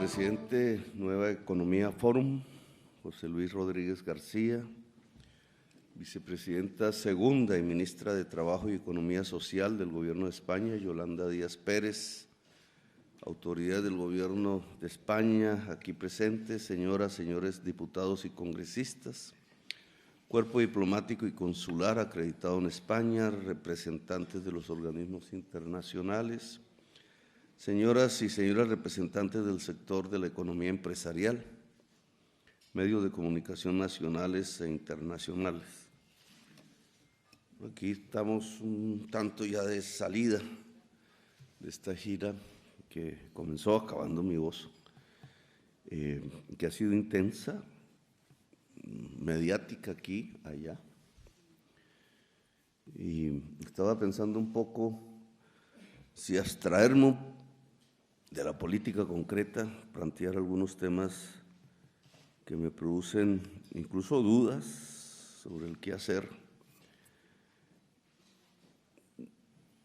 vicepresidente Nueva Economía Fórum, José Luis Rodríguez García, vicepresidenta segunda y ministra de Trabajo y Economía Social del Gobierno de España, Yolanda Díaz Pérez, autoridades del Gobierno de España aquí presentes, señoras, señores diputados y congresistas, cuerpo diplomático y consular acreditado en España, representantes de los organismos internacionales, señoras y señores representantes del sector de la economía empresarial, medios de comunicación nacionales e internacionales. Aquí estamos un tanto ya de salida de esta gira que comenzó acabando mi voz, que ha sido intensa, mediática aquí, allá. Y estaba pensando un poco si abstraerme de la política concreta, plantear algunos temas que me producen incluso dudas sobre el qué hacer.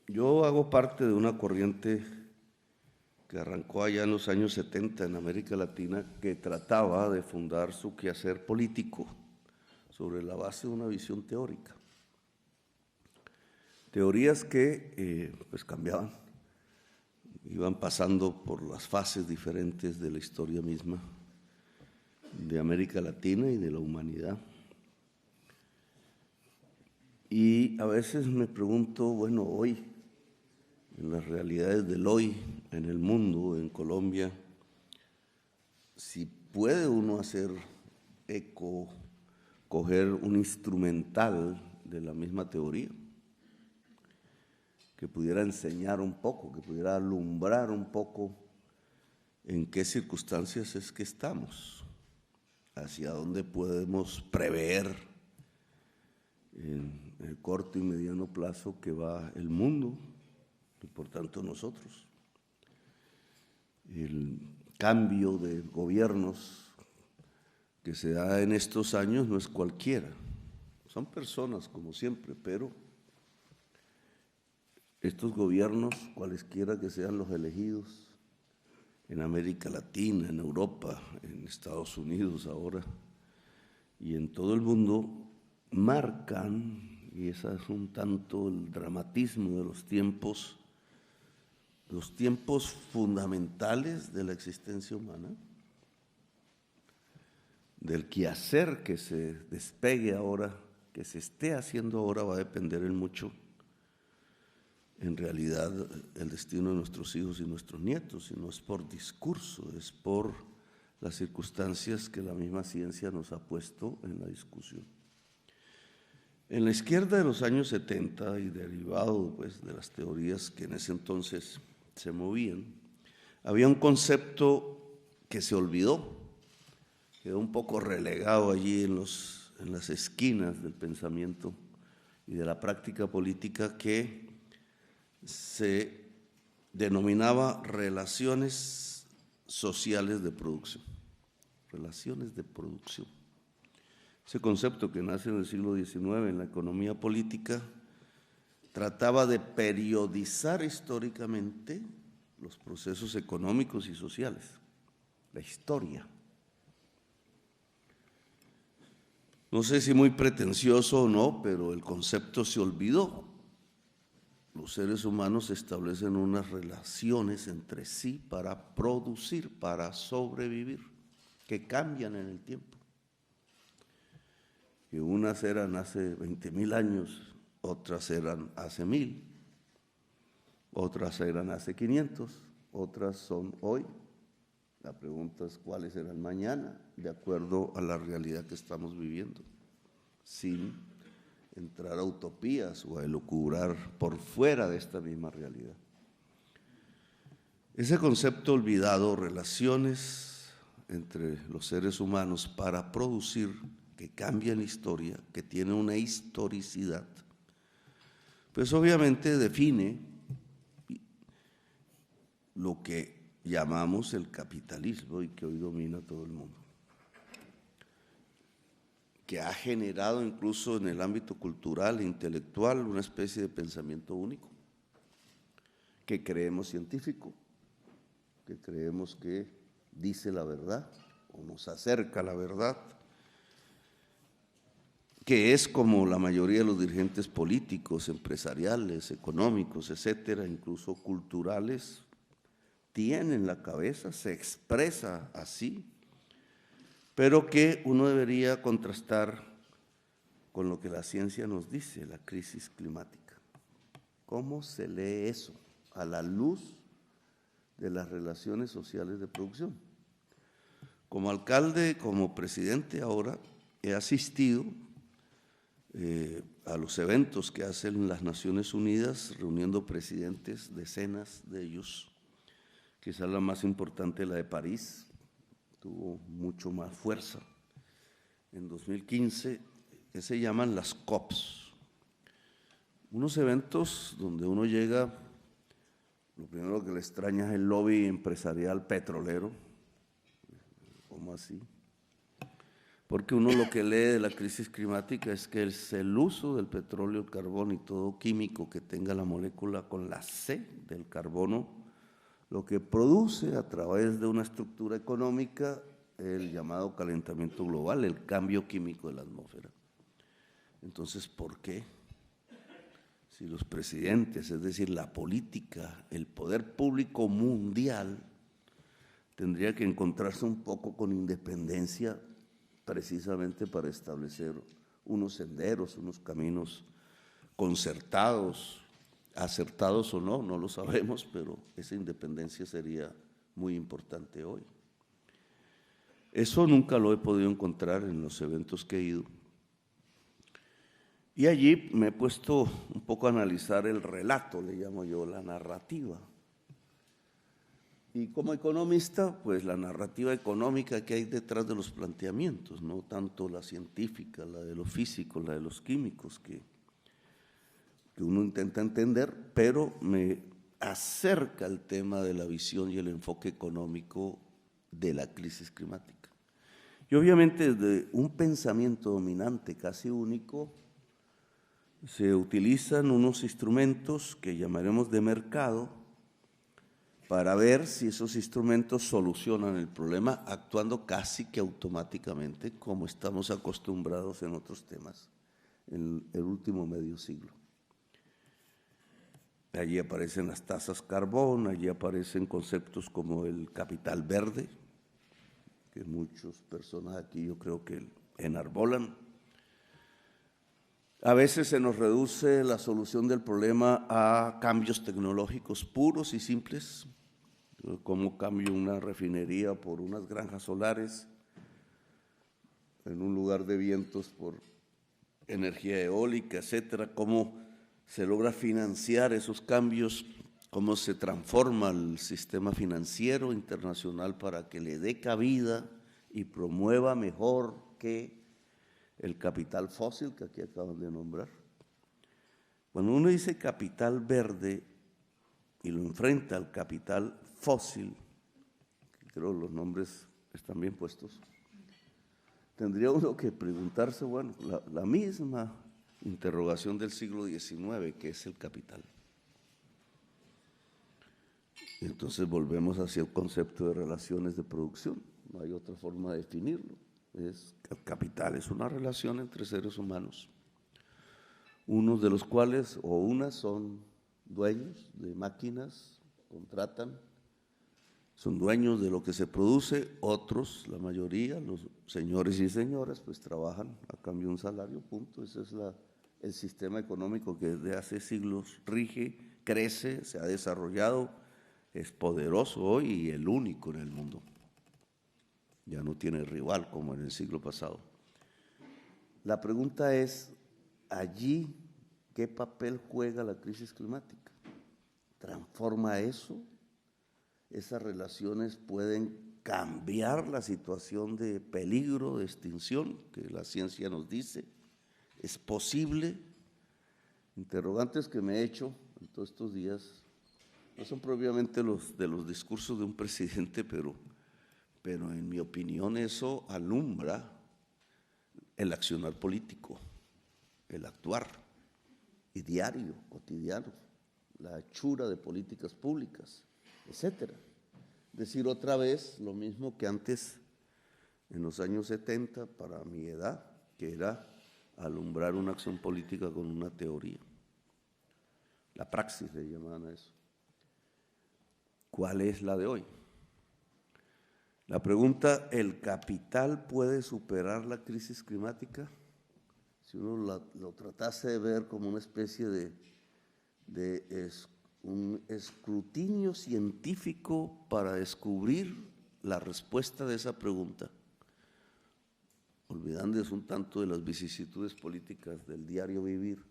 Yo hago parte de una corriente que arrancó allá en los años 70 en América Latina, que trataba de fundar su quehacer político sobre la base de una visión teórica. Teorías que pues cambiaban, iban pasando por las fases diferentes de la historia misma de América Latina y de la humanidad. Y a veces me pregunto, bueno, hoy, en las realidades del hoy, en el mundo, en Colombia, si puede uno hacer eco, coger un instrumental de la misma teoría, que pudiera enseñar un poco, que pudiera alumbrar un poco en qué circunstancias es que estamos, hacia dónde podemos prever en el corto y mediano plazo que va el mundo y por tanto nosotros. El cambio de gobiernos que se da en estos años no es cualquiera, son personas como siempre, pero estos gobiernos, cualesquiera que sean los elegidos, en América Latina, en Europa, en Estados Unidos ahora, y en todo el mundo, marcan, y ese es un tanto el dramatismo de los tiempos fundamentales de la existencia humana, del quehacer que se despegue ahora, que se esté haciendo ahora, va a depender en mucho, en realidad, el destino de nuestros hijos y nuestros nietos, y no es por discurso, es por las circunstancias que la misma ciencia nos ha puesto en la discusión. En la izquierda de los años 70 y derivado pues, de las teorías que en ese entonces se movían, había un concepto que se olvidó, quedó un poco relegado allí en las esquinas del pensamiento y de la práctica política, que se denominaba relaciones sociales de producción, relaciones de producción. Ese concepto que nace en el siglo XIX en la economía política trataba de periodizar históricamente los procesos económicos y sociales, la historia. No sé si muy pretencioso o no, pero el concepto se olvidó. Los seres humanos establecen unas relaciones entre sí para producir, para sobrevivir, que cambian en el tiempo. Que unas eran hace 20.000 años, otras eran hace 1.000, otras eran hace 500, otras son hoy. La pregunta es cuáles serán mañana, de acuerdo a la realidad que estamos viviendo, sin entrar a utopías o a elucubrar por fuera de esta misma realidad. Ese concepto olvidado, relaciones entre los seres humanos para producir, que cambian la historia, que tiene una historicidad, pues obviamente define lo que llamamos el capitalismo y que hoy domina todo el mundo, que ha generado incluso en el ámbito cultural e intelectual una especie de pensamiento único, que creemos científico, que creemos que dice la verdad o nos acerca a la verdad, que es como la mayoría de los dirigentes políticos, empresariales, económicos, etcétera, incluso culturales, tienen en la cabeza, se expresa así, pero que uno debería contrastar con lo que la ciencia nos dice, la crisis climática. ¿Cómo se lee eso a la luz de las relaciones sociales de producción? Como alcalde, como presidente ahora, he asistido a los eventos que hacen las Naciones Unidas, reuniendo presidentes, decenas de ellos. Quizás la más importante, la de París, tuvo mucho más fuerza en 2015, que se llaman las COPs. Unos eventos donde uno llega, lo primero que le extraña es el lobby empresarial petrolero. ¿Cómo así? Porque uno lo que lee de la crisis climática es que es el uso del petróleo, el carbón y todo químico que tenga la molécula con la C del carbono, lo que produce a través de una estructura económica el llamado calentamiento global, el cambio químico de la atmósfera. Entonces, ¿por qué? Si los presidentes, es decir, la política, el poder público mundial, tendría que encontrarse un poco con independencia precisamente para establecer unos senderos, unos caminos concertados, acertados o no, no lo sabemos, pero esa independencia sería muy importante hoy. Eso nunca lo he podido encontrar en los eventos que he ido. Y allí me he puesto un poco a analizar el relato, le llamo yo, la narrativa. Y como economista, pues la narrativa económica que hay detrás de los planteamientos, no tanto la científica, la de los físicos, la de los químicos, que uno intenta entender, pero me acerca el tema de la visión y el enfoque económico de la crisis climática. Y obviamente desde un pensamiento dominante casi único, se utilizan unos instrumentos que llamaremos de mercado, para ver si esos instrumentos solucionan el problema actuando casi que automáticamente, como estamos acostumbrados en otros temas en el último medio siglo. Allí aparecen las tasas carbón, allí aparecen conceptos como el capital verde, que muchas personas aquí yo creo que enarbolan. A veces se nos reduce la solución del problema a cambios tecnológicos puros y simples, como cambio una refinería por unas granjas solares, en un lugar de vientos por energía eólica, etcétera, cómo se logra financiar esos cambios, cómo se transforma el sistema financiero internacional para que le dé cabida y promueva mejor que el capital fósil que aquí acaban de nombrar. Cuando uno dice capital verde y lo enfrenta al capital fósil, creo los nombres están bien puestos, tendría uno que preguntarse, bueno, la misma interrogación del siglo XIX, que es el capital. Y entonces volvemos hacia el concepto de relaciones de producción, no hay otra forma de definirlo. El capital es una relación entre seres humanos, unos de los cuales o unas son dueños de máquinas, contratan, son dueños de lo que se produce, otros, la mayoría, los señores y señoras, pues trabajan a cambio de un salario, punto. Ese es el sistema económico que desde hace siglos rige, crece, se ha desarrollado, es poderoso hoy y el único en el mundo. Ya no tiene rival como en el siglo pasado. La pregunta es, allí, ¿qué papel juega la crisis climática? ¿Transforma eso? ¿Esas relaciones pueden cambiar la situación de peligro, de extinción que la ciencia nos dice? ¿Es posible? Interrogantes que me he hecho en todos estos días, no son propiamente los de los discursos de un presidente, pero en mi opinión eso alumbra el accionar político, el actuar y diario, cotidiano, la hechura de políticas públicas, etcétera. decir otra vez lo mismo que antes, en los años 70, para mi edad, que era alumbrar una acción política con una teoría. La praxis le llamaban a eso. ¿Cuál es la de hoy? La pregunta, ¿el capital puede superar la crisis climática? Si uno lo tratase de ver como una especie de un escrutinio científico para descubrir la respuesta de esa pregunta, olvidándose un tanto de las vicisitudes políticas del diario vivir,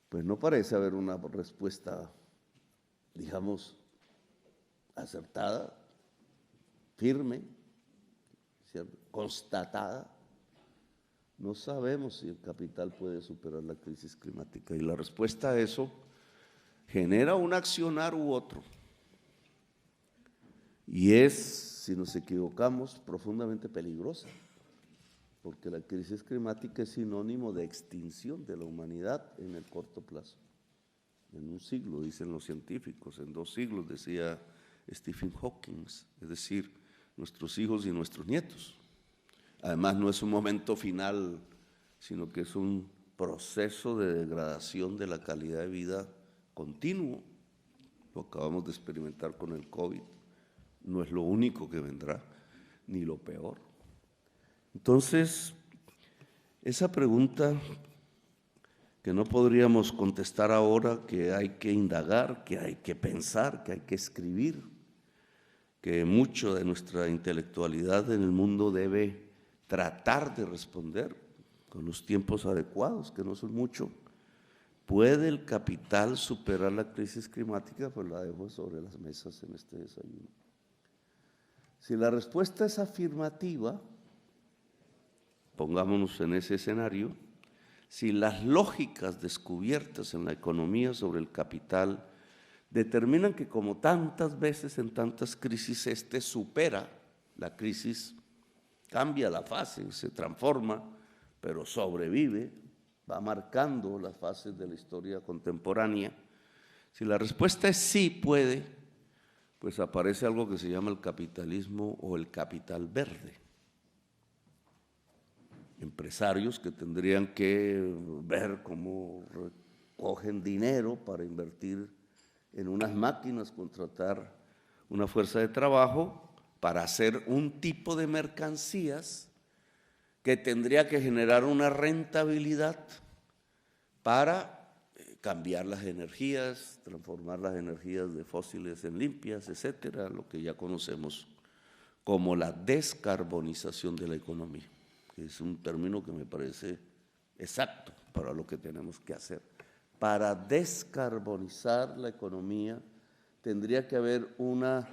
pues no parece haber una respuesta, digamos, acertada, firme, ¿cierto?, constatada. No sabemos si el capital puede superar la crisis climática, y la respuesta a eso genera un accionar u otro, y es, si nos equivocamos, profundamente peligrosa, porque la crisis climática es sinónimo de extinción de la humanidad en el corto plazo. En un siglo, dicen los científicos, en 2 siglos, decía Stephen Hawking, es decir, nuestros hijos y nuestros nietos. Además, no es un momento final, sino que es un proceso de degradación de la calidad de vida continuo. Lo acabamos de experimentar con el COVID. No es lo único que vendrá, ni lo peor. Entonces, esa pregunta que no podríamos contestar ahora, que hay que indagar, que hay que pensar, que hay que escribir, que mucho de nuestra intelectualidad en el mundo debe tratar de responder con los tiempos adecuados, que no son mucho. ¿Puede el capital superar la crisis climática? Pues la dejo sobre las mesas en este desayuno. Si la respuesta es afirmativa, pongámonos en ese escenario, si las lógicas descubiertas en la economía sobre el capital determinan que, como tantas veces en tantas crisis, este supera la crisis, cambia la fase, se transforma, pero sobrevive, va marcando las fases de la historia contemporánea. Si la respuesta es sí puede, pues aparece algo que se llama el capitalismo o el capital verde. Empresarios que tendrían que ver cómo recogen dinero para invertir en unas máquinas, contratar una fuerza de trabajo para hacer un tipo de mercancías que tendría que generar una rentabilidad para cambiar las energías, transformar las energías de fósiles en limpias, etcétera, lo que ya conocemos como la descarbonización de la economía, que es un término que me parece exacto para lo que tenemos que hacer. Para descarbonizar la economía tendría que haber una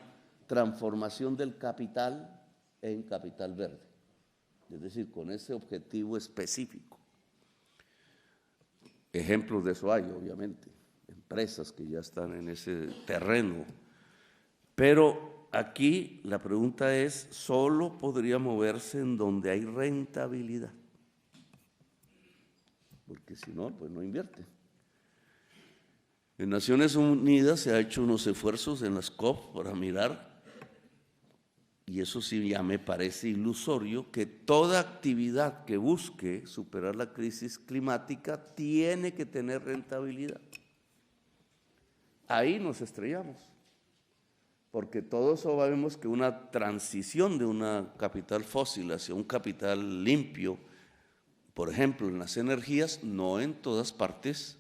transformación del capital en capital verde, es decir, con ese objetivo específico. Ejemplos de eso hay, obviamente, empresas que ya están en ese terreno, pero aquí la pregunta es, ¿solo podría moverse en donde hay rentabilidad? Porque si no, pues no invierte. En Naciones Unidas se ha hecho unos esfuerzos en las COP para mirar, y eso sí ya me parece ilusorio, que toda actividad que busque superar la crisis climática tiene que tener rentabilidad. Ahí nos estrellamos, porque todos sabemos que una transición de una capital fósil hacia un capital limpio, por ejemplo, en las energías, no en todas partes,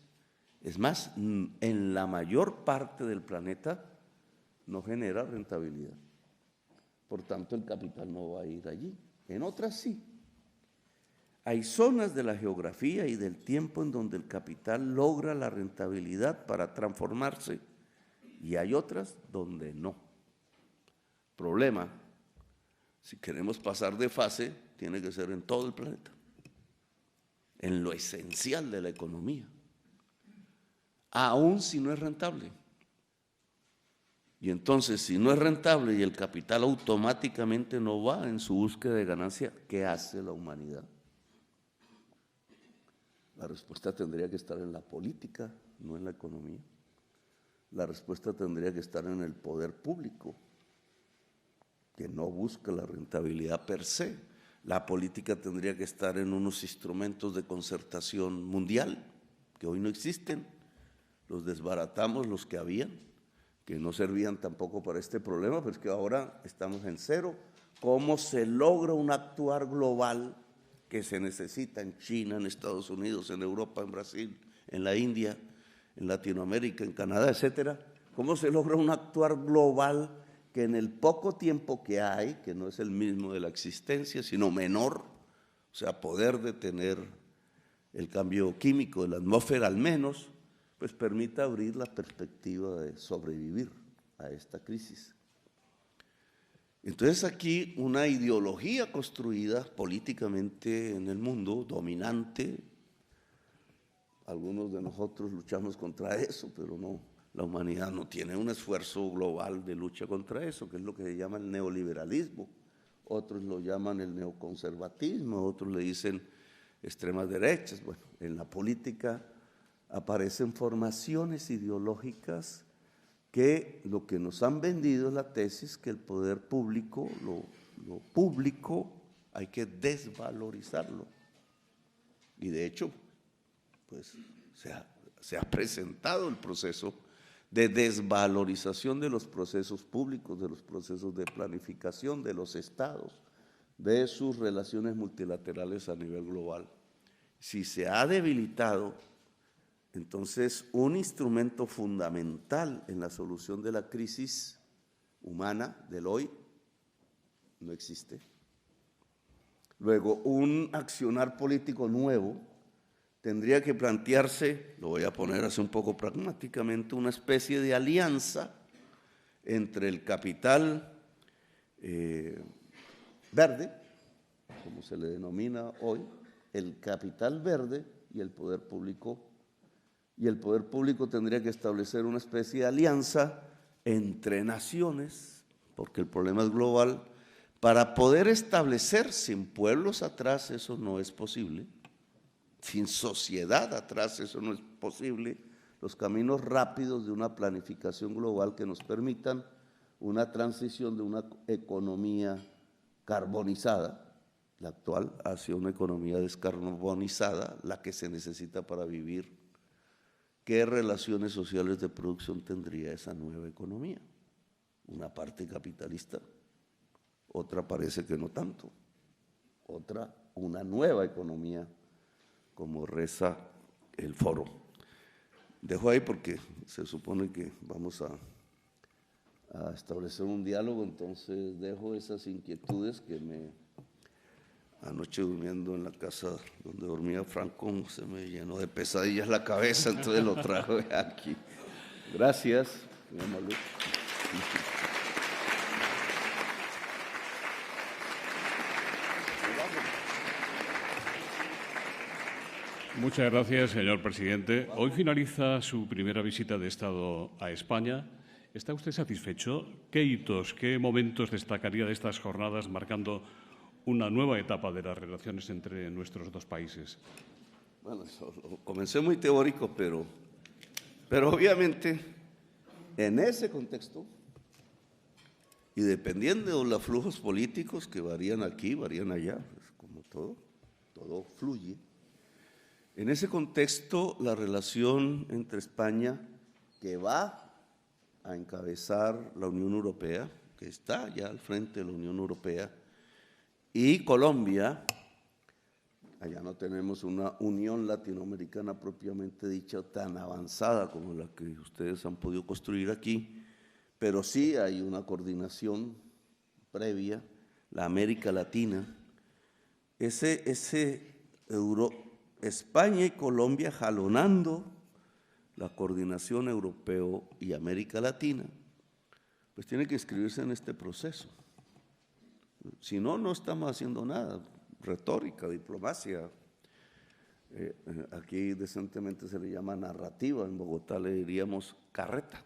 es más, en la mayor parte del planeta no genera rentabilidad. Por tanto, el capital no va a ir allí. En otras sí. Hay zonas de la geografía y del tiempo en donde el capital logra la rentabilidad para transformarse, y hay otras donde no. Problema, si queremos pasar de fase, tiene que ser en todo el planeta, en lo esencial de la economía, aun si no es rentable. Y entonces, si no es rentable y el capital automáticamente no va en su búsqueda de ganancia, ¿qué hace la humanidad? La respuesta tendría que estar en la política, no en la economía. La respuesta tendría que estar en el poder público, que no busca la rentabilidad per se. La política tendría que estar en unos instrumentos de concertación mundial, que hoy no existen. Los desbaratamos los que habían, que no servían tampoco para este problema, pero es que ahora estamos en cero. ¿Cómo se logra un actuar global que se necesita en China, en Estados Unidos, en Europa, en Brasil, en la India, en Latinoamérica, en Canadá, etcétera? ¿Cómo se logra un actuar global que en el poco tiempo que hay, que no es el mismo de la existencia, sino menor, o sea, poder detener el cambio químico de la atmósfera al menos, pues permita abrir la perspectiva de sobrevivir a esta crisis? Entonces aquí una ideología construida políticamente en el mundo, dominante, algunos de nosotros luchamos contra eso, pero no, la humanidad no tiene un esfuerzo global de lucha contra eso, que es lo que se llama el neoliberalismo. Otros lo llaman el neoconservatismo, otros le dicen extremas derechas. Bueno, en la política aparecen formaciones ideológicas que lo que nos han vendido es la tesis que el poder público, lo público, hay que desvalorizarlo. Y de hecho, pues se ha presentado el proceso de desvalorización de los procesos públicos, de los procesos de planificación de los estados, de sus relaciones multilaterales a nivel global. Si se ha debilitado, entonces un instrumento fundamental en la solución de la crisis humana del hoy no existe. Luego, un accionar político nuevo tendría que plantearse, lo voy a poner así un poco pragmáticamente, una especie de alianza entre el capital verde, como se le denomina hoy, el capital verde y el poder público. Y el poder público tendría que establecer una especie de alianza entre naciones, porque el problema es global, para poder establecer sin pueblos atrás, eso no es posible, sin sociedad atrás, eso no es posible, los caminos rápidos de una planificación global que nos permitan una transición de una economía carbonizada, la actual, hacia una economía descarbonizada, la que se necesita para vivir. ¿Qué relaciones sociales de producción tendría esa nueva economía? Una parte capitalista, otra parece que no tanto, otra una nueva economía, como reza el foro. Dejo ahí porque se supone que vamos a establecer un diálogo, entonces dejo esas inquietudes que anoche durmiendo en la casa donde dormía Franco, se me llenó de pesadillas la cabeza, entonces lo trajo aquí. Gracias. Muchas gracias, señor presidente. Hoy finaliza su primera visita de Estado a España. ¿Está usted satisfecho? ¿Qué hitos, qué momentos destacaría de estas jornadas marcando una nueva etapa de las relaciones entre nuestros dos países? Bueno, comencé muy teórico, pero obviamente en ese contexto, y dependiendo de los flujos políticos que varían aquí, varían allá, pues como todo fluye. En ese contexto, la relación entre España, que va a encabezar la Unión Europea, que está ya al frente de la Unión Europea, y Colombia, allá no tenemos una unión latinoamericana propiamente dicha tan avanzada como la que ustedes han podido construir aquí, pero sí hay una coordinación previa, la América Latina. España y Colombia jalonando la coordinación europeo y América Latina, pues tiene que inscribirse en este proceso. Si no, no estamos haciendo nada. Retórica, diplomacia. Aquí decentemente se le llama narrativa, en Bogotá le diríamos carreta.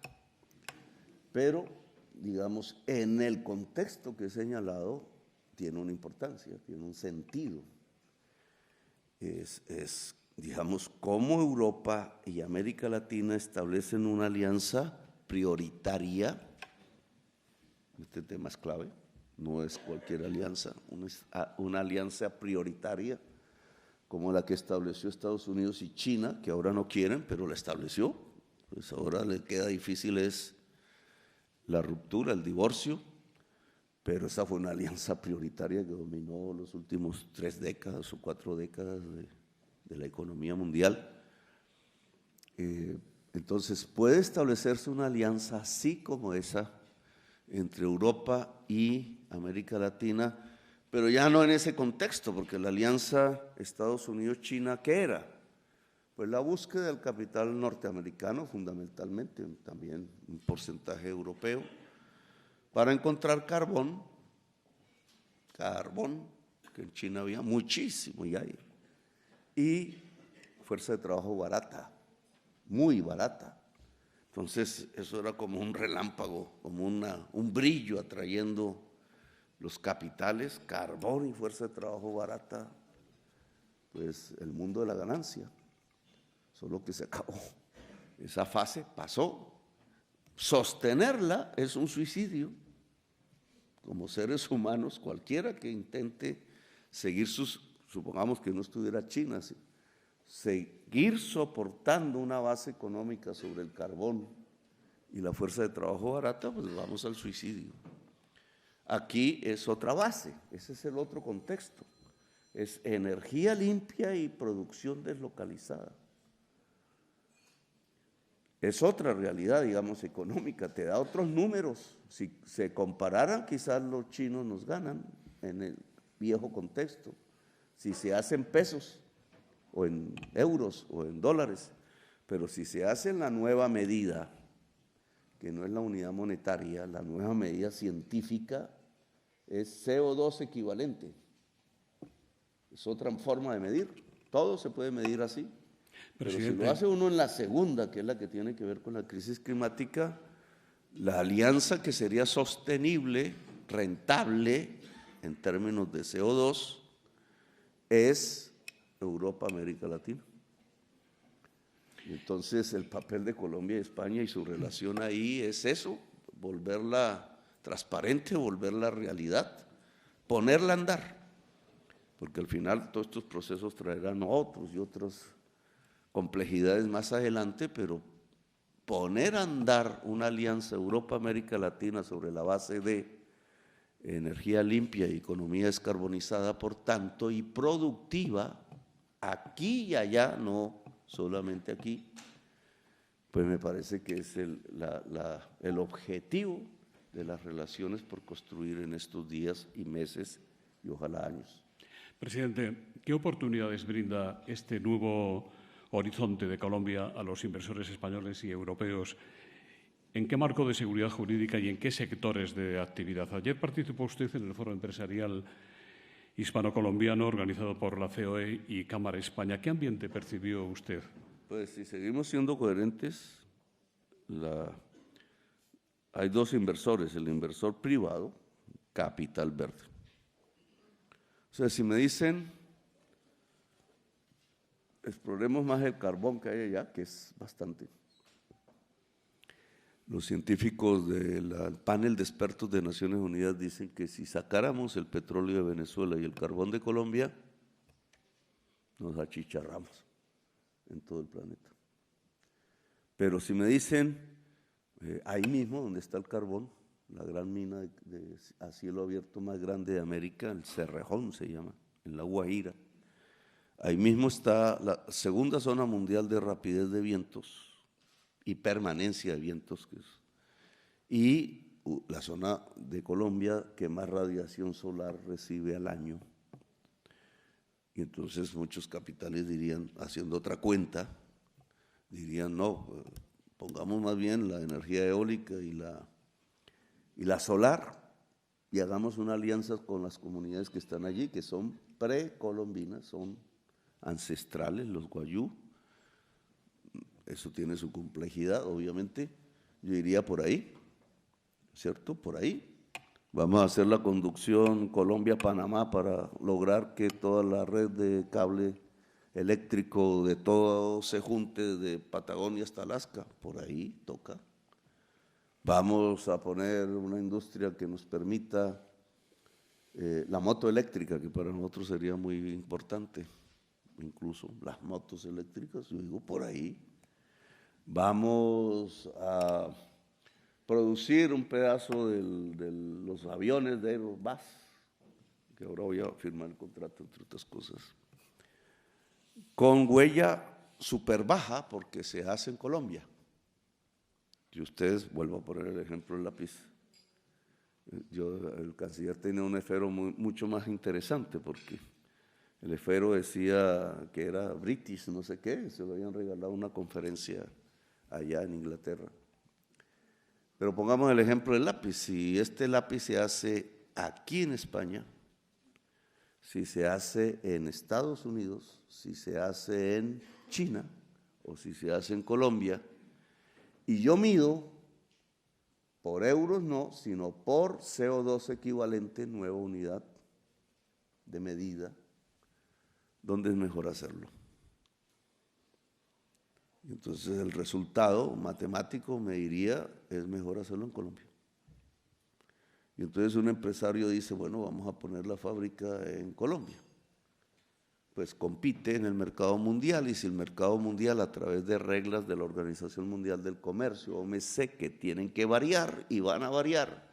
Pero, digamos, en el contexto que he señalado, tiene una importancia, tiene un sentido. Digamos, cómo Europa y América Latina establecen una alianza prioritaria, este tema es clave, no es cualquier alianza, una alianza prioritaria como la que estableció Estados Unidos y China, que ahora no quieren, pero la estableció. Pues ahora le queda difícil es la ruptura, el divorcio, pero esa fue una alianza prioritaria que dominó los últimos 3 décadas o 4 décadas de la economía mundial. Entonces puede establecerse una alianza así como esa entre Europa y América Latina, pero ya no en ese contexto, porque la alianza Estados Unidos-China, ¿qué era? Pues la búsqueda del capital norteamericano, fundamentalmente, también un porcentaje europeo, para encontrar carbón, que en China había muchísimo y hay, y fuerza de trabajo barata, muy barata. Entonces eso era como un relámpago, como un brillo atrayendo los capitales, carbón y fuerza de trabajo barata, pues el mundo de la ganancia. Solo que se acabó, esa fase pasó. Sostenerla es un suicidio. Como seres humanos, cualquiera que intente seguir supongamos que no estuviera China, ¿sí?, seguir soportando una base económica sobre el carbón y la fuerza de trabajo barata, pues vamos al suicidio. Aquí es otra base, ese es el otro contexto, es energía limpia y producción deslocalizada. Es otra realidad, digamos, económica, te da otros números. Si se compararan, quizás los chinos nos ganan en el viejo contexto. Si se hacen pesos, o en euros, o en dólares, pero si se hace en la nueva medida, que no es la unidad monetaria, la nueva medida científica es CO2 equivalente. Es otra forma de medir, todo se puede medir así. Pero si lo hace uno en la segunda, que es la que tiene que ver con la crisis climática, la alianza que sería sostenible, rentable en términos de CO2, es Europa-América Latina. Y entonces el papel de Colombia y España y su relación ahí es eso, volverla transparente, volverla realidad, ponerla a andar, porque al final todos estos procesos traerán otros y otras complejidades más adelante, pero poner a andar una alianza Europa-América Latina sobre la base de energía limpia y economía descarbonizada, por tanto, y productiva, aquí y allá, no solamente aquí, pues me parece que es el objetivo de las relaciones por construir en estos días y meses y ojalá años. Presidente, ¿qué oportunidades brinda este nuevo horizonte de Colombia a los inversores españoles y europeos? ¿En qué marco de seguridad jurídica y en qué sectores de actividad? Ayer participó usted en el Foro Empresarial Hispano-Colombiano organizado por la COE y Cámara España. ¿Qué ambiente percibió usted? Pues si seguimos siendo coherentes, hay 2 inversores, el inversor privado, Capital Verde. O sea, si me dicen, exploremos más el carbón que hay allá, que es bastante. Los científicos del panel de expertos de Naciones Unidas dicen que si sacáramos el petróleo de Venezuela y el carbón de Colombia, nos achicharramos en todo el planeta. Pero si me dicen, ahí mismo donde está el carbón, la gran mina a cielo abierto más grande de América, el Cerrejón se llama, en la Guajira, ahí mismo está la segunda zona mundial de rapidez de vientos y permanencia de vientos, y la zona de Colombia que más radiación solar recibe al año. Y entonces muchos capitales dirían, haciendo otra cuenta, dirían no, pongamos más bien la energía eólica y la solar y hagamos una alianza con las comunidades que están allí, que son precolombinas, son ancestrales, los guayú. Eso tiene su complejidad, obviamente. Yo iría por ahí, ¿cierto? Por ahí. Vamos a hacer la conducción Colombia-Panamá para lograr que toda la red de cable eléctrico de todo se junte de Patagonia hasta Alaska. Por ahí toca. Vamos a poner una industria que nos permita la moto eléctrica, que para nosotros sería muy importante, incluso las motos eléctricas, yo digo por ahí. Vamos a producir un pedazo de los aviones de Airbus, que ahora voy a firmar el contrato, entre otras cosas, con huella súper baja, porque se hace en Colombia. Y ustedes, vuelvo a poner el ejemplo del lápiz. El canciller tenía un esfero mucho más interesante, porque el esfero decía que era British, no sé qué, se lo habían regalado a una conferencia allá en Inglaterra. Pero pongamos el ejemplo del lápiz. Si este lápiz se hace aquí en España, si se hace en Estados Unidos, si se hace en China o si se hace en Colombia, y yo mido por euros no, sino por CO2 equivalente, nueva unidad de medida, ¿dónde es mejor hacerlo? Entonces el resultado matemático me diría, es mejor hacerlo en Colombia. Y entonces un empresario dice, bueno, vamos a poner la fábrica en Colombia. Pues compite en el mercado mundial, y si el mercado mundial, a través de reglas de la Organización Mundial del Comercio, OMC, que tienen que variar y van a variar,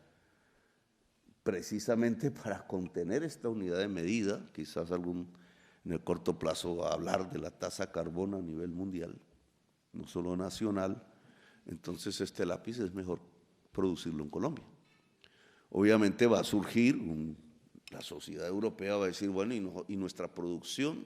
precisamente para contener esta unidad de medida, quizás en el corto plazo va a hablar de la tasa carbono a nivel mundial, no solo nacional, entonces este lápiz es mejor producirlo en Colombia. Obviamente va a surgir, la sociedad europea va a decir, bueno, y nuestra producción,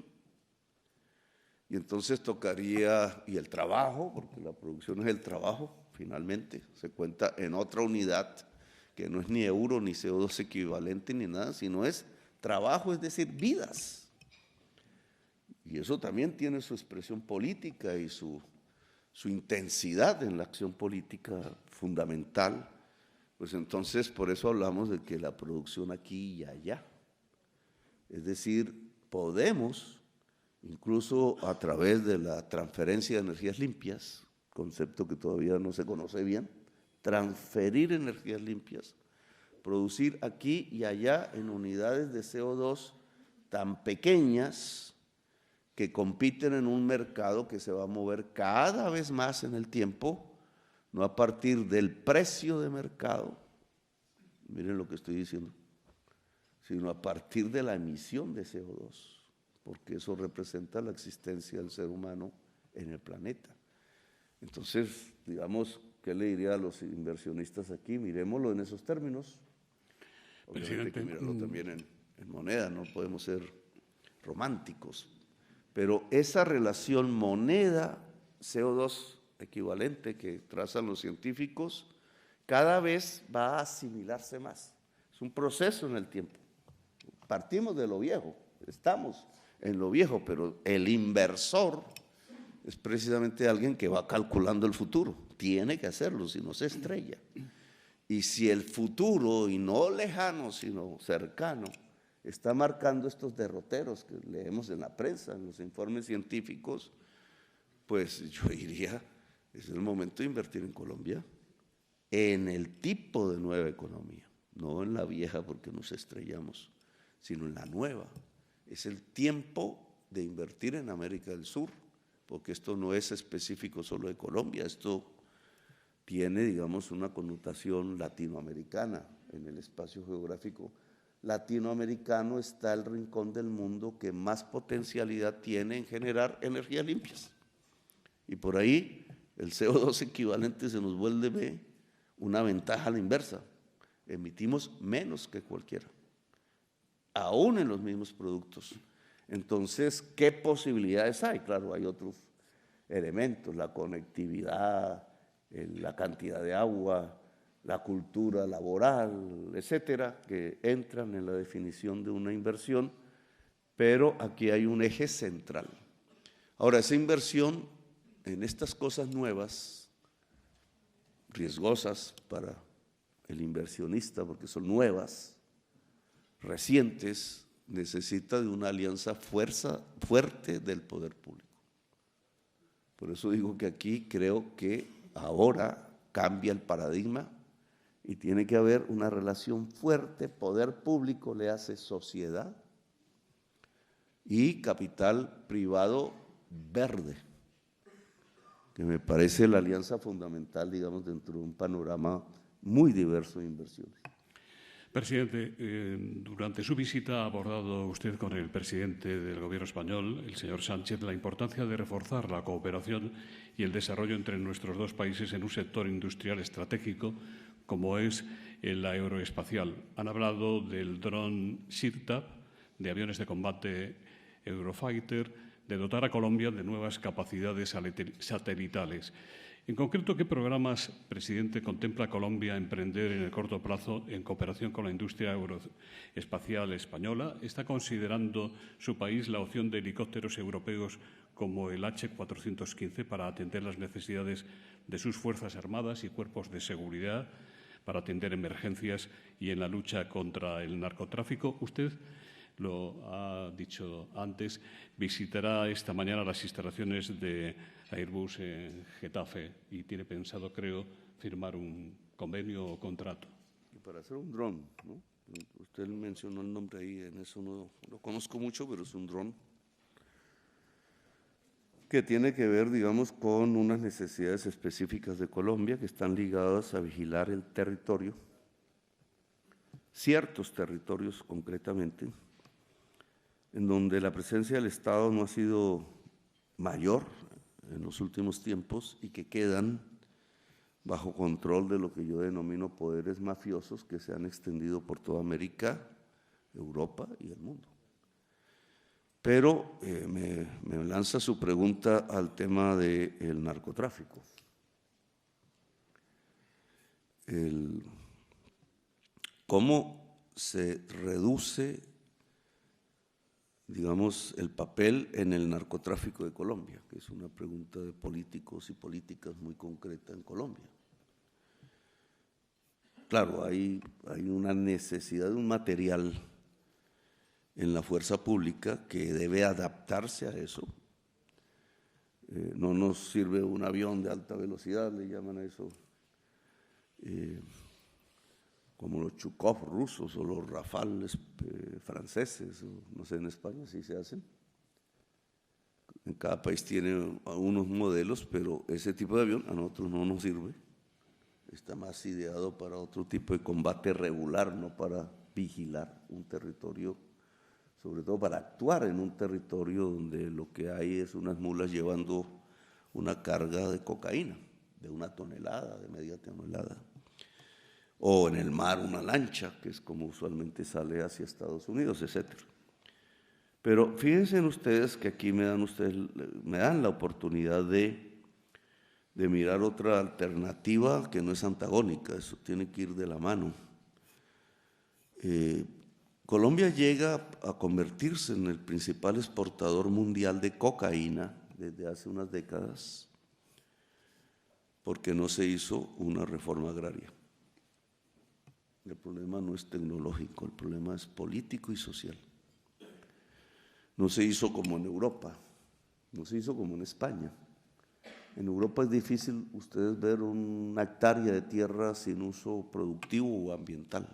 y entonces tocaría, y el trabajo, porque la producción es el trabajo, finalmente, se cuenta en otra unidad, que no es ni euro, ni CO2 equivalente, ni nada, sino es trabajo, es decir, vidas. Y eso también tiene su expresión política y su intensidad en la acción política fundamental. Pues entonces, por eso hablamos de que la producción aquí y allá. Es decir, podemos, incluso a través de la transferencia de energías limpias, concepto que todavía no se conoce bien, transferir energías limpias, producir aquí y allá en unidades de CO2 tan pequeñas que compiten en un mercado que se va a mover cada vez más en el tiempo, no a partir del precio de mercado, miren lo que estoy diciendo, sino a partir de la emisión de CO2, porque eso representa la existencia del ser humano en el planeta. Entonces, digamos, ¿qué le diría a los inversionistas aquí? Miremoslo en esos términos. Obviamente que mirarlo también en moneda, no podemos ser románticos, pero esa relación moneda-CO2 equivalente que trazan los científicos, cada vez va a asimilarse más. Es un proceso en el tiempo. Partimos de lo viejo, estamos en lo viejo, pero el inversor es precisamente alguien que va calculando el futuro. Tiene que hacerlo, si no se estrella. Y si el futuro, y no lejano, sino cercano, está marcando estos derroteros que leemos en la prensa, en los informes científicos, pues yo diría, es el momento de invertir en Colombia, en el tipo de nueva economía, no en la vieja porque nos estrellamos, sino en la nueva. Es el tiempo de invertir en América del Sur, porque esto no es específico solo de Colombia, esto tiene, digamos, una connotación latinoamericana. En el espacio geográfico latinoamericano está el rincón del mundo que más potencialidad tiene en generar energías limpias. Y por ahí el CO2 equivalente se nos vuelve una ventaja a la inversa. Emitimos menos que cualquiera, aún en los mismos productos. Entonces, ¿qué posibilidades hay? Claro, hay otros elementos, la conectividad, la cantidad de agua, la cultura laboral, etcétera, que entran en la definición de una inversión, pero aquí hay un eje central. Ahora, esa inversión en estas cosas nuevas, riesgosas para el inversionista porque son nuevas, recientes, necesita de una alianza fuerte del poder público. Por eso digo que aquí creo que ahora cambia el paradigma Y tiene que haber una relación fuerte, poder público le hace sociedad y capital privado verde, que me parece la alianza fundamental, digamos, dentro de un panorama muy diverso de inversiones. Presidente, durante su visita ha abordado usted con el presidente del Gobierno español, el señor Sánchez, la importancia de reforzar la cooperación y el desarrollo entre nuestros dos países en un sector industrial estratégico como es el aeroespacial. Han hablado del dron SIRTAP, de aviones de combate Eurofighter, de dotar a Colombia de nuevas capacidades satelitales. En concreto, ¿qué programas, presidente, contempla Colombia emprender en el corto plazo en cooperación con la industria aeroespacial española? ¿Está considerando su país la opción de helicópteros europeos como el H-415 para atender las necesidades de sus Fuerzas Armadas y cuerpos de seguridad, para atender emergencias y en la lucha contra el narcotráfico? Usted lo ha dicho antes, visitará esta mañana las instalaciones de Airbus en Getafe y tiene pensado, creo, firmar un convenio o contrato. Y para hacer un dron, ¿no? Usted mencionó el nombre ahí, en eso no lo conozco mucho, pero es un dron que tiene que ver, digamos, con unas necesidades específicas de Colombia que están ligadas a vigilar el territorio, ciertos territorios concretamente, en donde la presencia del Estado no ha sido mayor en los últimos tiempos y que quedan bajo control de lo que yo denomino poderes mafiosos que se han extendido por toda América, Europa y el mundo. Pero me lanza su pregunta al tema del narcotráfico. ¿Cómo se reduce, digamos, el papel en el narcotráfico de Colombia? Que es una pregunta de políticos y políticas muy concreta en Colombia. Claro, hay una necesidad de un material en la fuerza pública que debe adaptarse a eso. No nos sirve un avión de alta velocidad, le llaman a eso, como los Chukov rusos o los Rafales franceses, no sé, en España sí se hacen. En cada país tiene unos modelos, pero ese tipo de avión a nosotros no nos sirve. Está más ideado para otro tipo de combate regular, no para vigilar un territorio, sobre todo para actuar en un territorio donde lo que hay es unas mulas llevando una carga de cocaína, de 1 tonelada, de media tonelada. O en el mar una lancha, que es como usualmente sale hacia Estados Unidos, etc. Pero fíjense ustedes que aquí me dan la oportunidad de mirar otra alternativa que no es antagónica, eso tiene que ir de la mano. Colombia llega a convertirse en el principal exportador mundial de cocaína desde hace unas décadas porque no se hizo una reforma agraria. El problema no es tecnológico, el problema es político y social. No se hizo como en Europa, no se hizo como en España. En Europa es difícil ustedes ver una hectárea de tierra sin uso productivo o ambiental.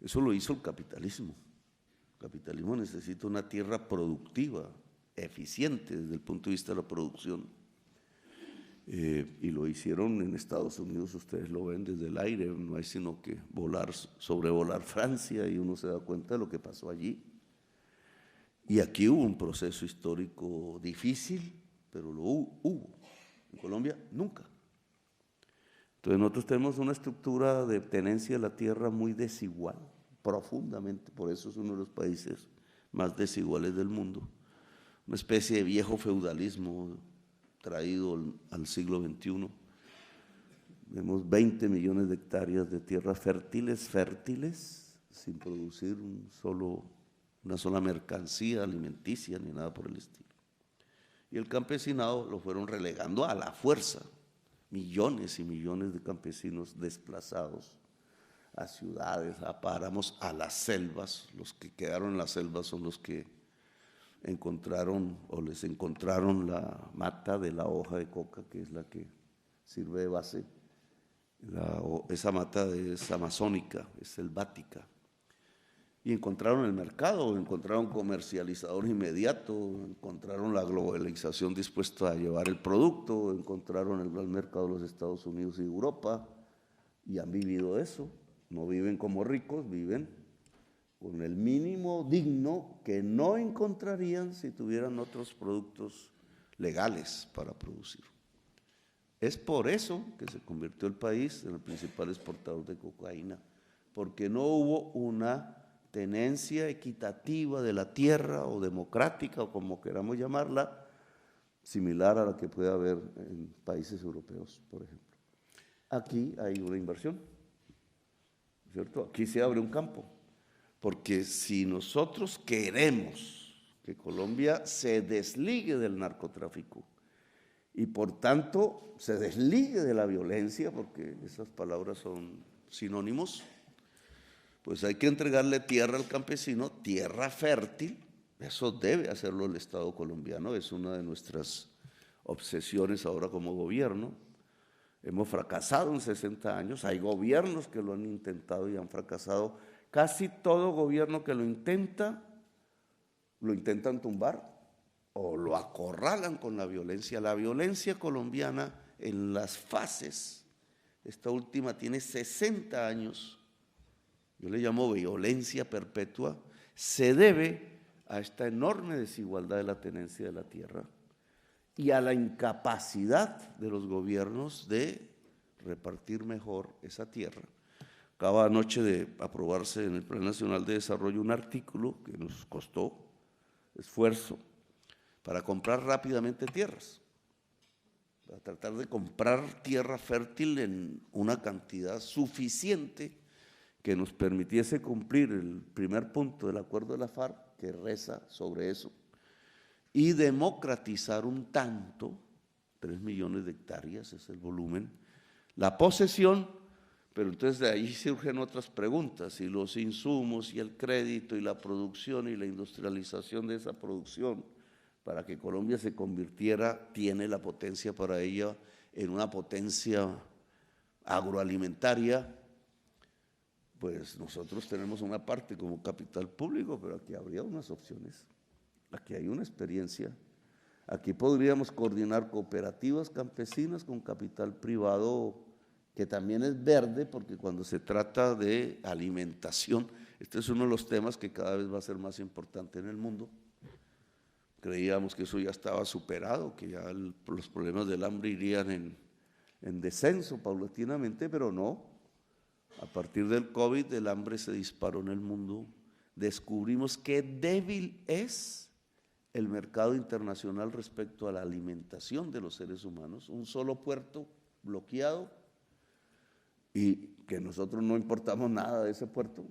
Eso lo hizo el capitalismo. El capitalismo necesita una tierra productiva, eficiente desde el punto de vista de la producción. Y lo hicieron en Estados Unidos, ustedes lo ven desde el aire, no hay sino que sobrevolar Francia y uno se da cuenta de lo que pasó allí. Y aquí hubo un proceso histórico difícil, pero lo hubo. En Colombia, nunca. Entonces nosotros tenemos una estructura de tenencia de la tierra muy desigual, profundamente, por eso es uno de los países más desiguales del mundo. Una especie de viejo feudalismo traído al siglo XXI. Vemos 20 millones de hectáreas de tierras fértiles, sin producir una sola mercancía alimenticia ni nada por el estilo. Y el campesinado lo fueron relegando a la fuerza. Millones y millones de campesinos desplazados a ciudades, a páramos, a las selvas. Los que quedaron en las selvas son los que encontraron o les encontraron la mata de la hoja de coca, que es la que sirve de base Esa mata es amazónica, es selvática. Y encontraron el mercado, encontraron comercializador inmediato, encontraron la globalización dispuesta a llevar el producto, encontraron el gran mercado de los Estados Unidos y Europa, y han vivido eso. No viven como ricos, viven con el mínimo digno que no encontrarían si tuvieran otros productos legales para producir. Es por eso que se convirtió el país en el principal exportador de cocaína, porque no hubo una tenencia equitativa de la tierra o democrática o como queramos llamarla, similar a la que puede haber en países europeos, por ejemplo. Aquí hay una inversión, ¿cierto? Aquí se abre un campo, porque si nosotros queremos que Colombia se desligue del narcotráfico y por tanto se desligue de la violencia, porque esas palabras son sinónimos, pues hay que entregarle tierra al campesino, tierra fértil. Eso debe hacerlo el Estado colombiano, es una de nuestras obsesiones ahora como gobierno. Hemos fracasado en 60 años, hay gobiernos que lo han intentado y han fracasado. Casi todo gobierno que lo intentan tumbar o lo acorralan con la violencia. La violencia colombiana en las fases, esta última tiene 60 años, yo le llamo violencia perpetua, se debe a esta enorme desigualdad de la tenencia de la tierra y a la incapacidad de los gobiernos de repartir mejor esa tierra. Acaba anoche de aprobarse en el Plan Nacional de Desarrollo un artículo que nos costó esfuerzo para comprar rápidamente tierras, para tratar de comprar tierra fértil en una cantidad suficiente que nos permitiese cumplir el primer punto del acuerdo de la FARC, que reza sobre eso, y democratizar un tanto, 3 millones de hectáreas es el volumen, la posesión, pero entonces de ahí surgen otras preguntas, y los insumos, y el crédito, y la producción, y la industrialización de esa producción, para que Colombia se convirtiera, tiene la potencia para ella, en una potencia agroalimentaria. Pues nosotros tenemos una parte como capital público, pero aquí habría unas opciones, aquí hay una experiencia, aquí podríamos coordinar cooperativas campesinas con capital privado, que también es verde, porque cuando se trata de alimentación, este es uno de los temas que cada vez va a ser más importante en el mundo. Creíamos que eso ya estaba superado, que ya los problemas del hambre irían en descenso paulatinamente, pero no. A partir del COVID, el hambre se disparó en el mundo. Descubrimos qué débil es el mercado internacional respecto a la alimentación de los seres humanos. Un solo puerto bloqueado y que nosotros no importamos nada de ese puerto.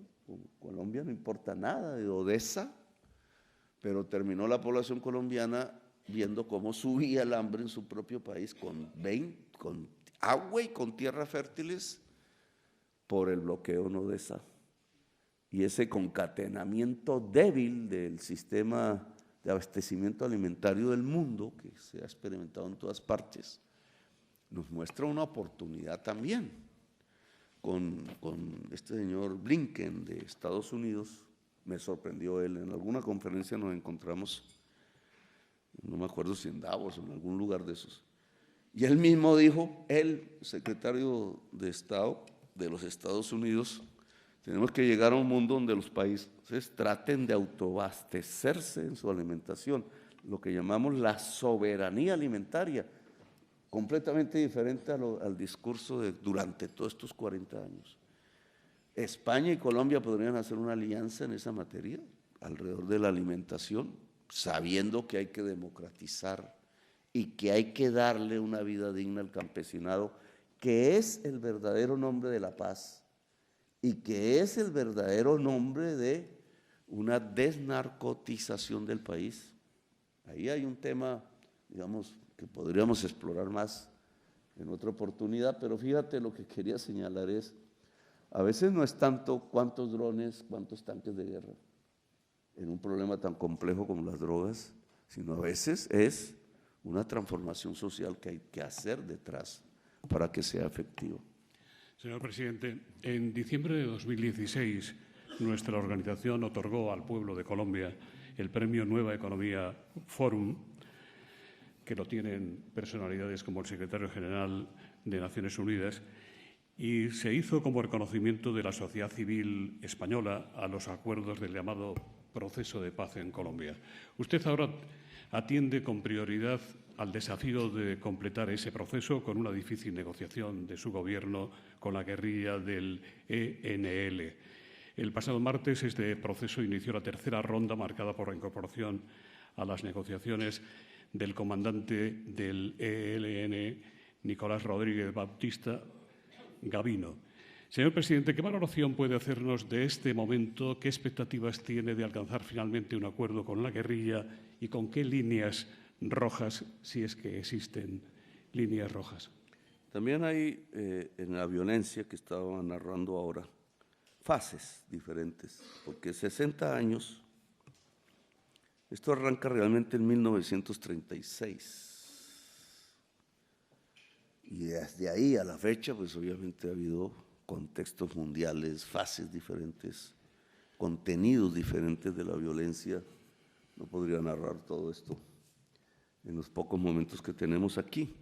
Colombia no importa nada de Odessa, pero terminó la población colombiana viendo cómo subía el hambre en su propio país con agua y con tierras fértiles, por el bloqueo en Odessa y ese concatenamiento débil del sistema de abastecimiento alimentario del mundo, que se ha experimentado en todas partes, nos muestra una oportunidad también. Con este señor Blinken de Estados Unidos, me sorprendió él, en alguna conferencia nos encontramos, no me acuerdo si en Davos o en algún lugar de esos, y él mismo dijo, el secretario de Estado de los Estados Unidos, tenemos que llegar a un mundo donde los países traten de autoabastecerse en su alimentación, lo que llamamos la soberanía alimentaria, completamente diferente al discurso de durante todos estos 40 años. España y Colombia podrían hacer una alianza en esa materia, alrededor de la alimentación, sabiendo que hay que democratizar y que hay que darle una vida digna al campesinado, que es el verdadero nombre de la paz y que es el verdadero nombre de una desnarcotización del país. Ahí hay un tema, digamos, que podríamos explorar más en otra oportunidad, pero fíjate, lo que quería señalar es, a veces no es tanto cuántos drones, cuántos tanques de guerra en un problema tan complejo como las drogas, sino a veces es una transformación social que hay que hacer detrás para que sea efectivo. Señor presidente, en diciembre de 2016, nuestra organización otorgó al pueblo de Colombia el premio Nueva Economía Forum, que lo tienen personalidades como el secretario general de Naciones Unidas, y se hizo como reconocimiento de la sociedad civil española a los acuerdos del llamado proceso de paz en Colombia. Usted ahora atiende con prioridad al desafío de completar ese proceso con una difícil negociación de su gobierno con la guerrilla del ENL. El pasado martes este proceso inició la tercera ronda marcada por la incorporación a las negociaciones del comandante del ELN, Nicolás Rodríguez Bautista Gavino. Señor presidente, ¿qué valoración puede hacernos de este momento? ¿Qué expectativas tiene de alcanzar finalmente un acuerdo con la guerrilla y con qué líneas rojas, si es que existen líneas rojas? También hay en la violencia que estaba narrando ahora fases diferentes, porque 60 años, esto arranca realmente en 1936. Y desde ahí a la fecha, pues obviamente ha habido contextos mundiales, fases diferentes, contenidos diferentes de la violencia. No podría narrar todo esto en los pocos momentos que tenemos aquí.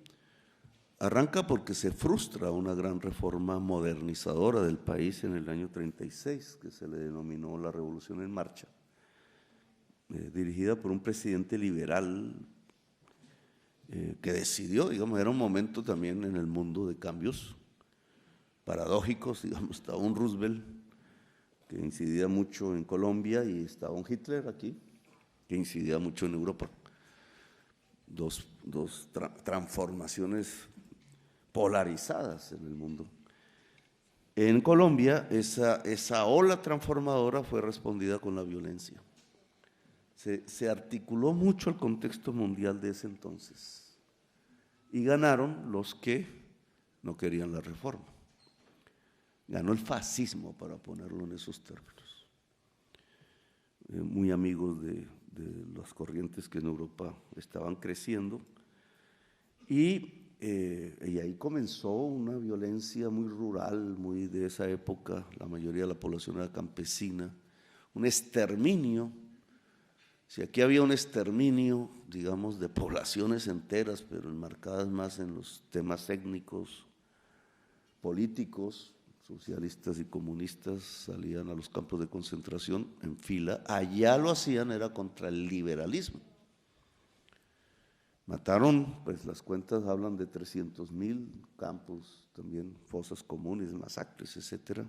Arranca porque se frustra una gran reforma modernizadora del país en el año 36, que se le denominó la Revolución en Marcha, dirigida por un presidente liberal, que decidió, digamos, era un momento también en el mundo de cambios paradójicos, digamos, estaba un Roosevelt que incidía mucho en Colombia y estaba un Hitler aquí que incidía mucho en Europa. Dos transformaciones polarizadas en el mundo. En Colombia esa ola transformadora fue respondida con la violencia. Se articuló mucho el contexto mundial de ese entonces y ganaron los que no querían la reforma. Ganó el fascismo, para ponerlo en esos términos. Muy amigos de las corrientes que en Europa estaban creciendo y ahí comenzó una violencia muy rural, muy de esa época. La mayoría de la población era campesina, un exterminio. Si aquí había un exterminio, digamos, de poblaciones enteras, pero enmarcadas más en los temas étnicos, políticos, socialistas y comunistas salían a los campos de concentración en fila. Allá lo hacían, era contra el liberalismo. Mataron, pues las cuentas hablan de 300.000 campos, también fosas comunes, masacres, etc.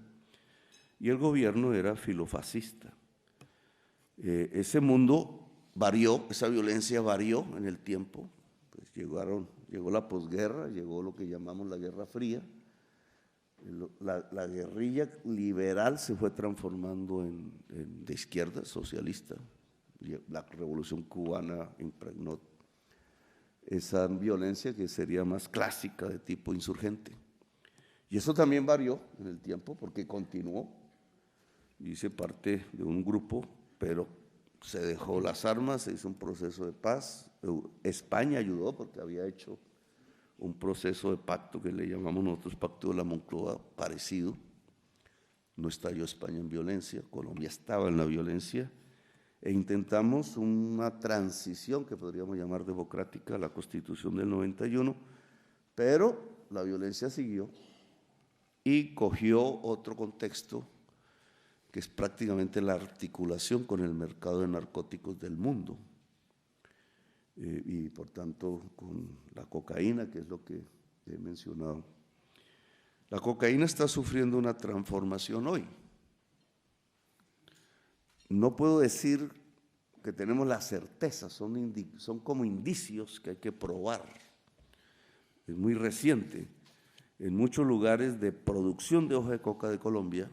Y el gobierno era filofascista. Ese mundo varió, esa violencia varió en el tiempo, pues llegó la posguerra, llegó lo que llamamos la Guerra Fría, la guerrilla liberal se fue transformando de izquierda, socialista, la Revolución Cubana impregnó esa violencia que sería más clásica de tipo insurgente. Y eso también varió en el tiempo porque continuó, hice parte de un grupo, pero se dejó las armas, se hizo un proceso de paz. España ayudó porque había hecho un proceso de pacto que le llamamos nosotros Pacto de la Moncloa parecido. No estalló España en violencia, Colombia estaba en la violencia e intentamos una transición que podríamos llamar democrática a la Constitución del 91, pero la violencia siguió y cogió otro contexto que es prácticamente la articulación con el mercado de narcóticos del mundo y por tanto con la cocaína, que es lo que he mencionado. La cocaína está sufriendo una transformación hoy. No puedo decir que tenemos la certeza, son como indicios que hay que probar. Es muy reciente. En muchos lugares de producción de hoja de coca de Colombia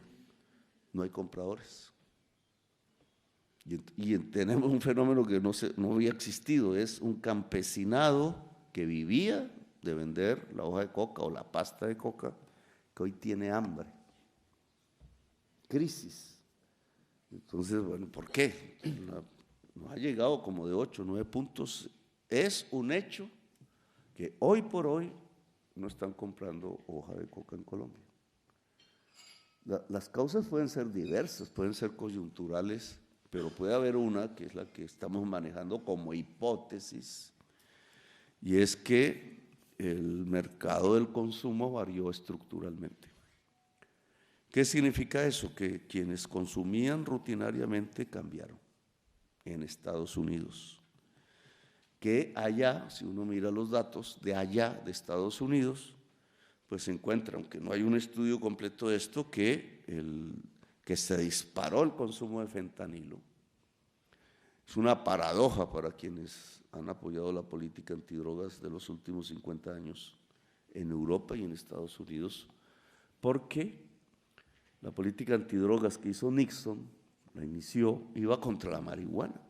no hay compradores. Y tenemos un fenómeno que no había existido, es un campesinado que vivía de vender la hoja de coca o la pasta de coca, que hoy tiene hambre. Crisis. Entonces, bueno, ¿por qué? Nos ha llegado como de 8 o 9 puntos. Es un hecho que hoy por hoy no están comprando hoja de coca en Colombia. Las causas pueden ser diversas, pueden ser coyunturales, pero puede haber una, que es la que estamos manejando como hipótesis, y es que el mercado del consumo varió estructuralmente. ¿Qué significa eso? Que quienes consumían rutinariamente cambiaron en Estados Unidos. Que allá, si uno mira los datos de allá, de Estados Unidos, pues se encuentra, aunque no hay un estudio completo de esto, que se disparó el consumo de fentanilo. Es una paradoja para quienes han apoyado la política antidrogas de los últimos 50 años en Europa y en Estados Unidos, porque la política antidrogas que hizo Nixon, la inició, iba contra la marihuana.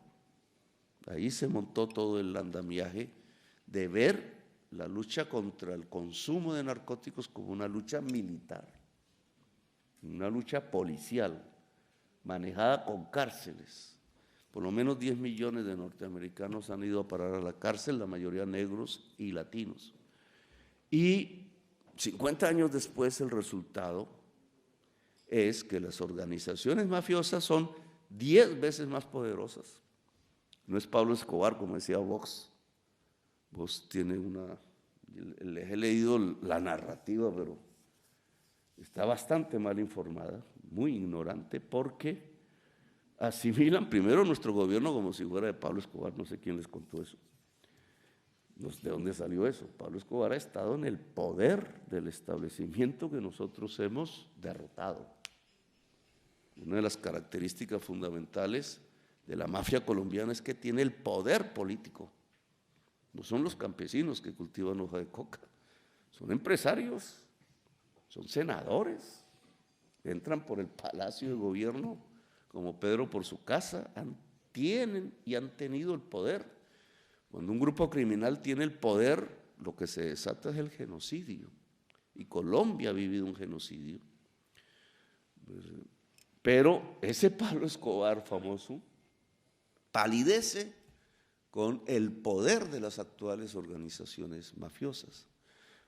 Ahí se montó todo el andamiaje de ver la lucha contra el consumo de narcóticos como una lucha militar, una lucha policial, manejada con cárceles. Por lo menos 10 millones de norteamericanos han ido a parar a la cárcel, la mayoría negros y latinos. Y 50 años después el resultado es que las organizaciones mafiosas son 10 veces más poderosas. No es Pablo Escobar, como decía Vox. Vox tiene les he leído la narrativa, pero está bastante mal informada, muy ignorante, porque asimilan primero nuestro gobierno como si fuera de Pablo Escobar. No sé quién les contó eso. No sé de dónde salió eso. Pablo Escobar ha estado en el poder del establecimiento que nosotros hemos derrotado. Una de las características fundamentales de la mafia colombiana es que tiene el poder político. No son los campesinos que cultivan hoja de coca, son empresarios, son senadores, entran por el palacio de gobierno como Pedro por su casa, tienen y han tenido el poder. Cuando un grupo criminal tiene el poder, lo que se desata es el genocidio, y Colombia ha vivido un genocidio. Pero ese Pablo Escobar famoso palidece con el poder de las actuales organizaciones mafiosas,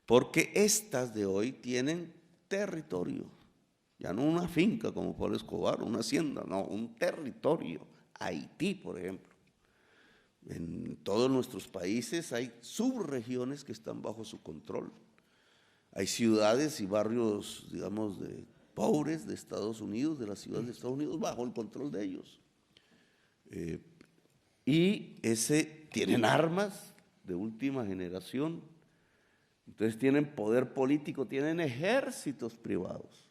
porque estas de hoy tienen territorio, ya no una finca como Pablo Escobar, una hacienda, no, un territorio. Haití, por ejemplo. En todos nuestros países hay subregiones que están bajo su control. Hay ciudades y barrios, digamos, pobres de Estados Unidos, de las ciudades de Estados Unidos, bajo el control de ellos. Y tienen armas de última generación, entonces tienen poder político, tienen ejércitos privados.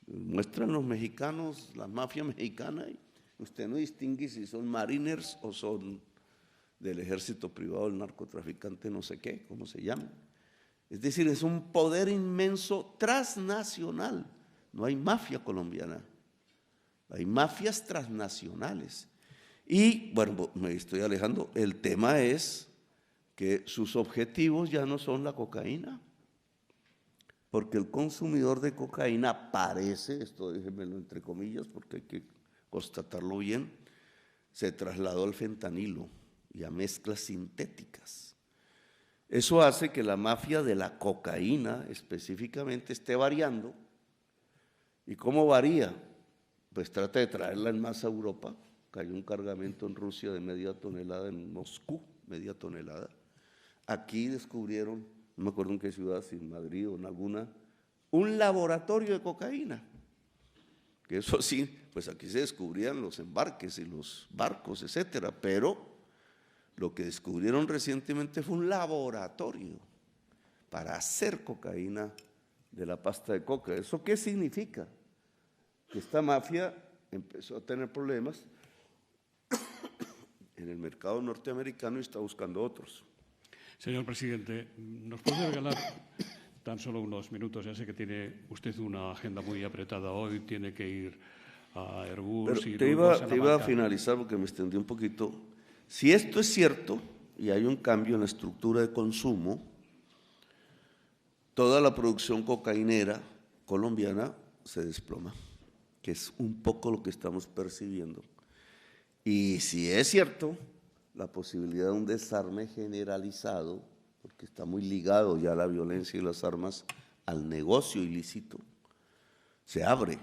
Muestran los mexicanos, la mafia mexicana, y usted no distingue si son mariners o son del ejército privado, del narcotraficante no sé qué, cómo se llama. Es decir, es un poder inmenso transnacional. No hay mafia colombiana, hay mafias transnacionales. Y, bueno, me estoy alejando, el tema es que sus objetivos ya no son la cocaína, porque el consumidor de cocaína parece, esto déjenmelo entre comillas porque hay que constatarlo bien, se trasladó al fentanilo y a mezclas sintéticas. Eso hace que la mafia de la cocaína específicamente esté variando. ¿Y cómo varía? Pues trata de traerla en masa a Europa. Cayó un cargamento en Rusia de media tonelada, en Moscú, media tonelada. Aquí descubrieron, no me acuerdo en qué ciudad, si en Madrid o en alguna, un laboratorio de cocaína. Que eso sí, pues aquí se descubrían los embarques y los barcos, etcétera, pero lo que descubrieron recientemente fue un laboratorio para hacer cocaína de la pasta de coca. ¿Eso qué significa? Que esta mafia empezó a tener problemas en el mercado norteamericano y está buscando otros. Señor presidente, ¿nos puede regalar tan solo unos minutos? Ya sé que tiene usted una agenda muy apretada hoy, tiene que ir a Airbus. Pero te iba a finalizar porque me extendí un poquito. Si esto es cierto y hay un cambio en la estructura de consumo, toda la producción cocainera colombiana se desploma, que es un poco lo que estamos percibiendo. Y si es cierto, la posibilidad de un desarme generalizado, porque está muy ligado ya la violencia y las armas al negocio ilícito, se abre.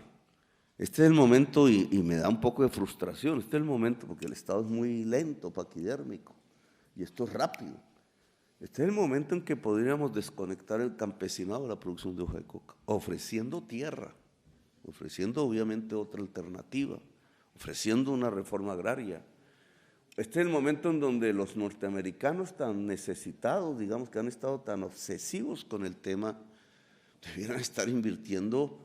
Este es el momento, y me da un poco de frustración, este es el momento, porque el Estado es muy lento, paquidérmico, y esto es rápido. Este es el momento en que podríamos desconectar el campesinado de la producción de hoja de coca, ofreciendo tierra, ofreciendo obviamente otra alternativa, ofreciendo una reforma agraria. Este es el momento en donde los norteamericanos tan necesitados, digamos que han estado tan obsesivos con el tema, debieran estar invirtiendo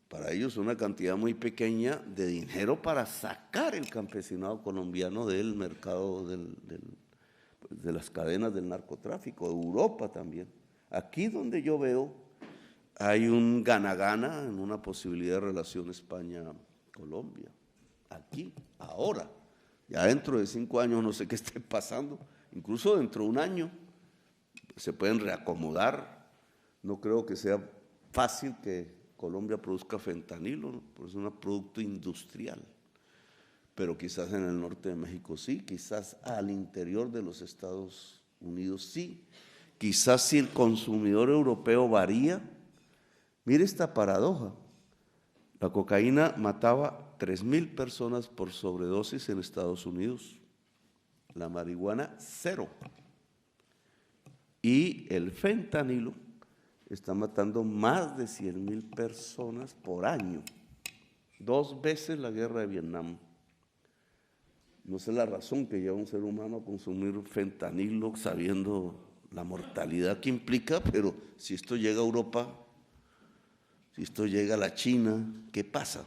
para ellos una cantidad muy pequeña de dinero para sacar el campesinado colombiano del mercado de las cadenas del narcotráfico, Europa también. Aquí donde yo veo hay un gana-gana en una posibilidad de relación España-Colombia. Aquí, ahora, ya dentro de 5 años no sé qué esté pasando, incluso dentro de un año se pueden reacomodar. No creo que sea fácil que Colombia produzca fentanilo, ¿no? Porque es un producto industrial. Pero quizás en el norte de México sí, quizás al interior de los Estados Unidos sí, quizás si el consumidor europeo varía. Mire esta paradoja, la cocaína mataba 3,000 personas por sobredosis en Estados Unidos, la marihuana 0, y el fentanilo está matando más de 100,000 personas por año, 2 veces la guerra de Vietnam. No sé la razón que lleva a un ser humano a consumir fentanilo sabiendo la mortalidad que implica, pero si esto llega a Europa, si esto llega a la China, ¿qué pasa?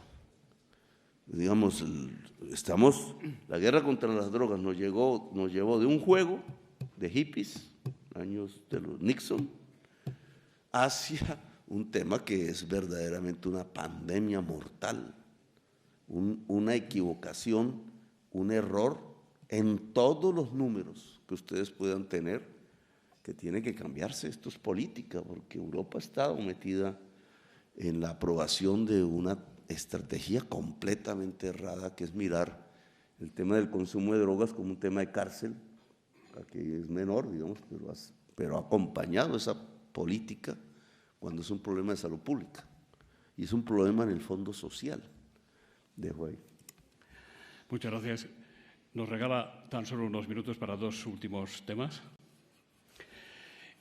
Digamos, la guerra contra las drogas nos llevó de un juego de hippies, años de los Nixon, hacia un tema que es verdaderamente una pandemia mortal, una equivocación, un error en todos los números que ustedes puedan tener, que tiene que cambiarse. Esto es política, porque Europa ha estado metida en la aprobación de una estrategia completamente errada, que es mirar el tema del consumo de drogas como un tema de cárcel, que es menor, digamos, pero ha acompañado esa política cuando es un problema de salud pública y es un problema en el fondo social. Dejo ahí. Muchas gracias. Nos regala tan solo unos minutos para 2 últimos temas.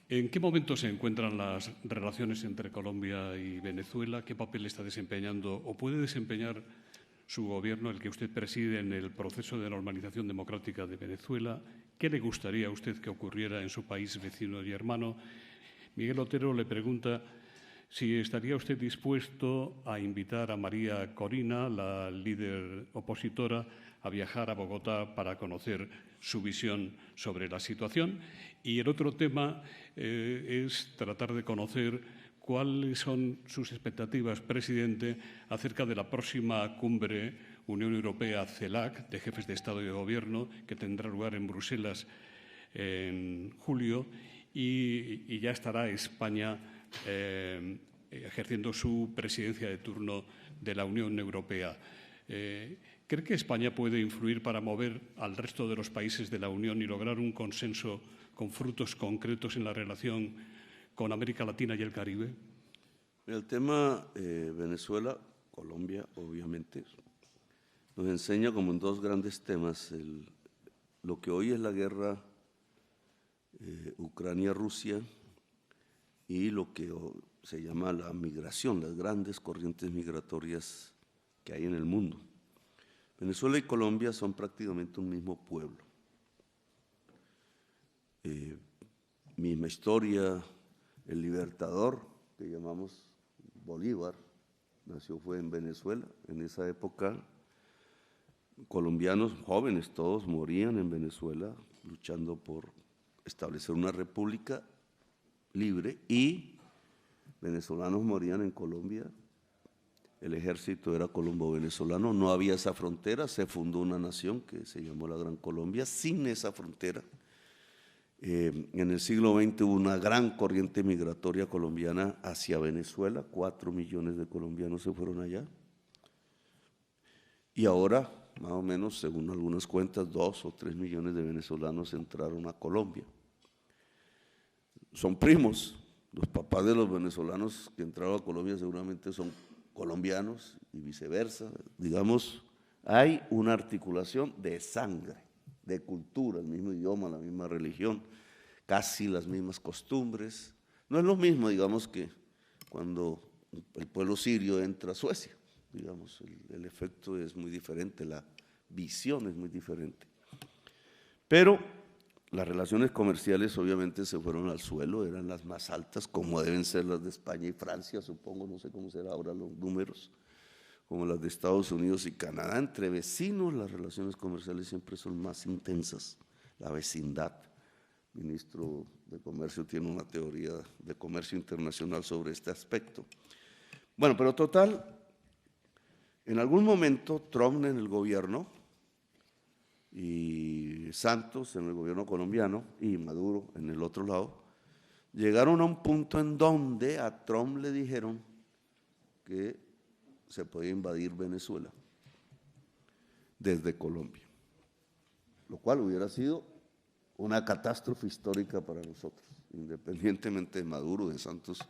¿En qué momento se encuentran las relaciones entre Colombia y Venezuela? ¿Qué papel está desempeñando o puede desempeñar su gobierno, el que usted preside, en el proceso de normalización democrática de Venezuela? ¿Qué le gustaría a usted que ocurriera en su país vecino y hermano? Miguel Otero le pregunta si estaría usted dispuesto a invitar a María Corina, la líder opositora, a viajar a Bogotá para conocer su visión sobre la situación. Y el otro tema es tratar de conocer cuáles son sus expectativas, presidente, acerca de la próxima cumbre Unión Europea-CELAC de jefes de Estado y de Gobierno, que tendrá lugar en Bruselas en julio, y ya estará España ejerciendo su presidencia de turno de la Unión Europea. ¿Cree que España puede influir para mover al resto de los países de la Unión y lograr un consenso con frutos concretos en la relación con América Latina y el Caribe? El tema Venezuela, Colombia, obviamente, nos enseña como en 2 grandes temas lo que hoy es la guerra Ucrania-Rusia y lo que se llama la migración, las grandes corrientes migratorias que hay en el mundo. Venezuela y Colombia son prácticamente un mismo pueblo. Misma historia, el libertador, que llamamos Bolívar, fue en Venezuela. En esa época, colombianos jóvenes todos morían en Venezuela luchando por establecer una república libre, y venezolanos morían en Colombia. El ejército era colombo-venezolano, no había esa frontera, se fundó una nación que se llamó la Gran Colombia sin esa frontera. En el siglo XX hubo una gran corriente migratoria colombiana hacia Venezuela, 4 millones de colombianos se fueron allá. Y ahora, más o menos, según algunas cuentas, 2 o 3 millones de venezolanos entraron a Colombia. Son primos, los papás de los venezolanos que entraron a Colombia seguramente son colombianos y viceversa. Digamos, hay una articulación de sangre, de cultura, el mismo idioma, la misma religión, casi las mismas costumbres. No es lo mismo, digamos, que cuando el pueblo sirio entra a Suecia, digamos, el efecto es muy diferente, la visión es muy diferente. Pero las relaciones comerciales obviamente se fueron al suelo, eran las más altas, como deben ser las de España y Francia, supongo, no sé cómo serán ahora los números, como las de Estados Unidos y Canadá. Entre vecinos las relaciones comerciales siempre son más intensas, la vecindad. El ministro de Comercio tiene una teoría de comercio internacional sobre este aspecto. Bueno, pero total, en algún momento Trump en el gobierno y Santos en el gobierno colombiano y Maduro en el otro lado, llegaron a un punto en donde a Trump le dijeron que se podía invadir Venezuela desde Colombia, lo cual hubiera sido una catástrofe histórica para nosotros, independientemente de Maduro, de Santos,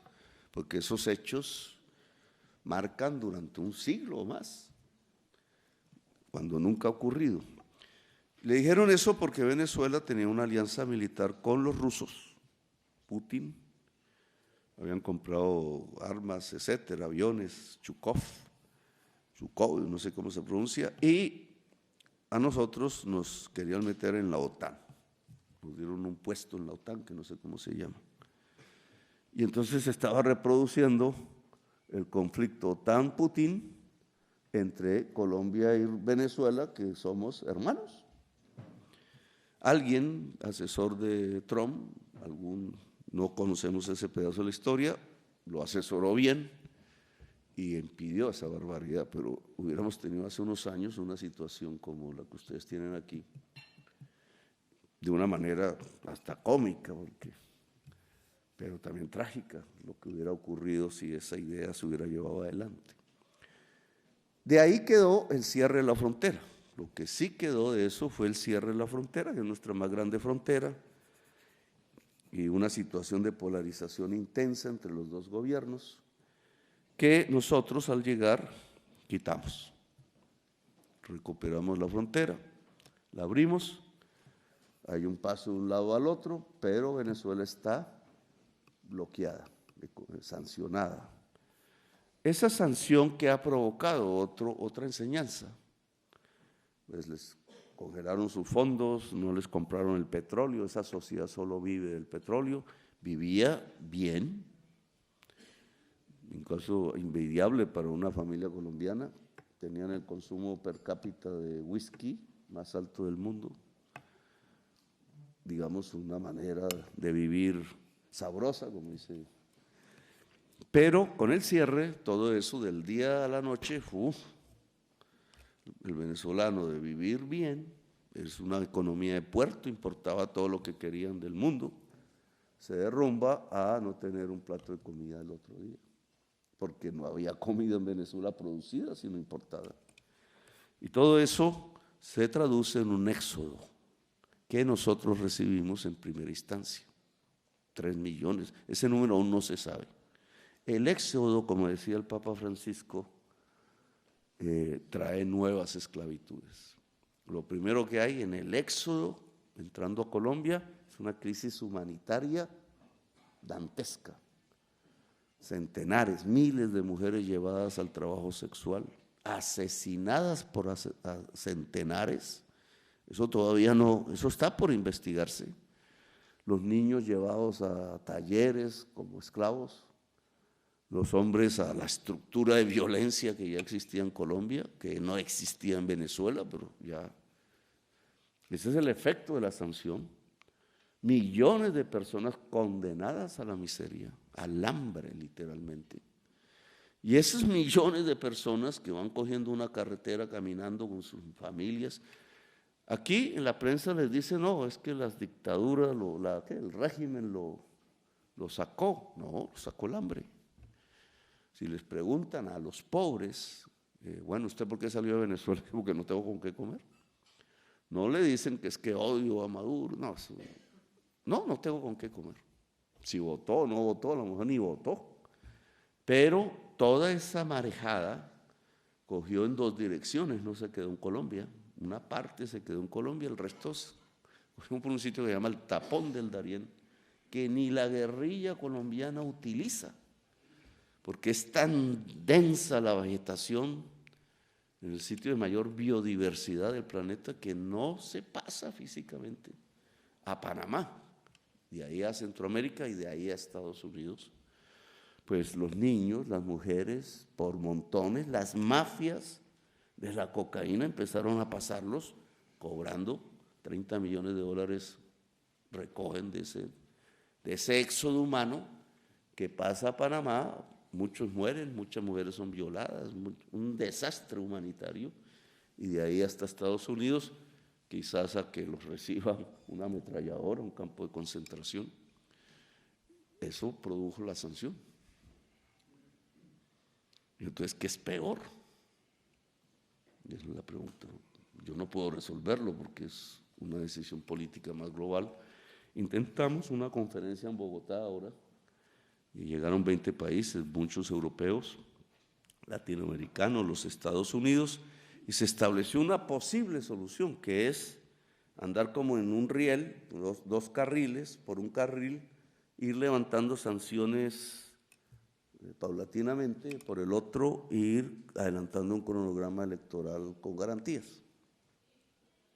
porque esos hechos marcan durante un siglo o más, cuando nunca ha ocurrido. Le dijeron eso porque Venezuela tenía una alianza militar con los rusos. Putin, habían comprado armas, etcétera, aviones, Chukov, no sé cómo se pronuncia, y a nosotros nos querían meter en la OTAN. Nos dieron un puesto en la OTAN, que no sé cómo se llama. Y entonces se estaba reproduciendo el conflicto OTAN-Putin entre Colombia y Venezuela, que somos hermanos. Alguien, asesor de Trump, no conocemos ese pedazo de la historia, lo asesoró bien y impidió esa barbaridad, pero hubiéramos tenido hace unos años una situación como la que ustedes tienen aquí, de una manera hasta cómica, pero también trágica, lo que hubiera ocurrido si esa idea se hubiera llevado adelante. De ahí quedó el cierre de la frontera. Lo que sí quedó de eso fue el cierre de la frontera, que es nuestra más grande frontera, y una situación de polarización intensa entre los dos gobiernos, que nosotros al llegar quitamos. Recuperamos la frontera, la abrimos, hay un paso de un lado al otro, pero Venezuela está bloqueada, sancionada. Esa sanción que ha provocado otra enseñanza, pues les congelaron sus fondos, no les compraron el petróleo, esa sociedad solo vive del petróleo, vivía bien, un caso envidiable para una familia colombiana, tenían el consumo per cápita de whisky más alto del mundo, digamos una manera de vivir sabrosa, como dice. Pero con el cierre, todo eso del día a la noche, el venezolano de vivir bien, es una economía de puerto, importaba todo lo que querían del mundo, se derrumba a no tener un plato de comida el otro día, porque no había comida en Venezuela producida, sino importada. Y todo eso se traduce en un éxodo que nosotros recibimos en primera instancia, 3 millones, ese número aún no se sabe. El éxodo, como decía el Papa Francisco, trae nuevas esclavitudes. Lo primero que hay en el éxodo, entrando a Colombia, es una crisis humanitaria dantesca. Centenares, miles de mujeres llevadas al trabajo sexual, asesinadas por centenares, eso todavía no, eso está por investigarse. Los niños llevados a talleres como esclavos, los hombres a la estructura de violencia que ya existía en Colombia, que no existía en Venezuela, pero ya. Ese es el efecto de la sanción. Millones de personas condenadas a la miseria, al hambre literalmente. Y esos millones de personas que van cogiendo una carretera, caminando con sus familias, aquí en la prensa les dice, no, es que las dictaduras, el régimen lo sacó. No, lo sacó el hambre. Si les preguntan a los pobres, bueno, ¿usted por qué salió de Venezuela? Porque no tengo con qué comer. No le dicen que es que odio a Maduro, no tengo con qué comer. Si votó o no votó, a lo mejor ni votó. Pero toda esa marejada cogió en dos direcciones, no se quedó en Colombia. Una parte se quedó en Colombia, el resto cogió por un sitio que se llama el Tapón del Darién, que ni la guerrilla colombiana utiliza, porque es tan densa la vegetación en el sitio de mayor biodiversidad del planeta que no se pasa físicamente a Panamá, de ahí a Centroamérica y de ahí a Estados Unidos. Pues los niños, las mujeres, por montones, las mafias de la cocaína empezaron a pasarlos cobrando 30 millones de dólares, recogen de ese éxodo humano que pasa a Panamá. Muchos mueren, muchas mujeres son violadas, un desastre humanitario, y de ahí hasta Estados Unidos, quizás a que los reciba una ametralladora, un campo de concentración. Eso produjo la sanción. Entonces, ¿qué es peor? Esa es la pregunta. Yo no puedo resolverlo porque es una decisión política más global. Intentamos una conferencia en Bogotá ahora y llegaron 20 países, muchos europeos, latinoamericanos, los Estados Unidos, y se estableció una posible solución, que es andar como en un riel, dos carriles, por un carril, ir levantando sanciones paulatinamente, por el otro ir adelantando un cronograma electoral con garantías.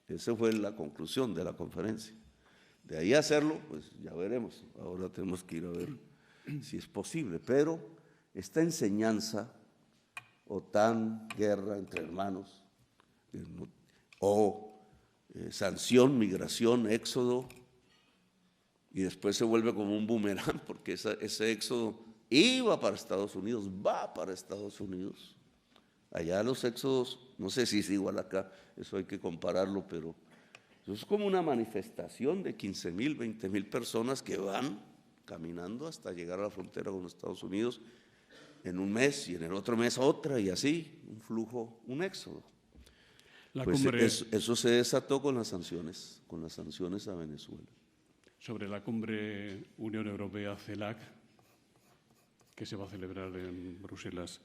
Esa fue la conclusión de la conferencia. De ahí a hacerlo, pues ya veremos. Ahora tenemos que ir a ver si es posible. Pero esta enseñanza, OTAN, guerra entre hermanos, o sanción, migración, éxodo, y después se vuelve como un boomerang, porque ese éxodo iba para Estados Unidos, va para Estados Unidos. Allá los éxodos, no sé si es igual acá, eso hay que compararlo, pero eso es como una manifestación de 15,000, 20,000 personas que van caminando hasta llegar a la frontera con los Estados Unidos en un mes, y en el otro mes otra, y así, un flujo, un éxodo. Pues eso se desató con las sanciones a Venezuela. Sobre la cumbre Unión Europea-CELAC, que se va a celebrar en Bruselas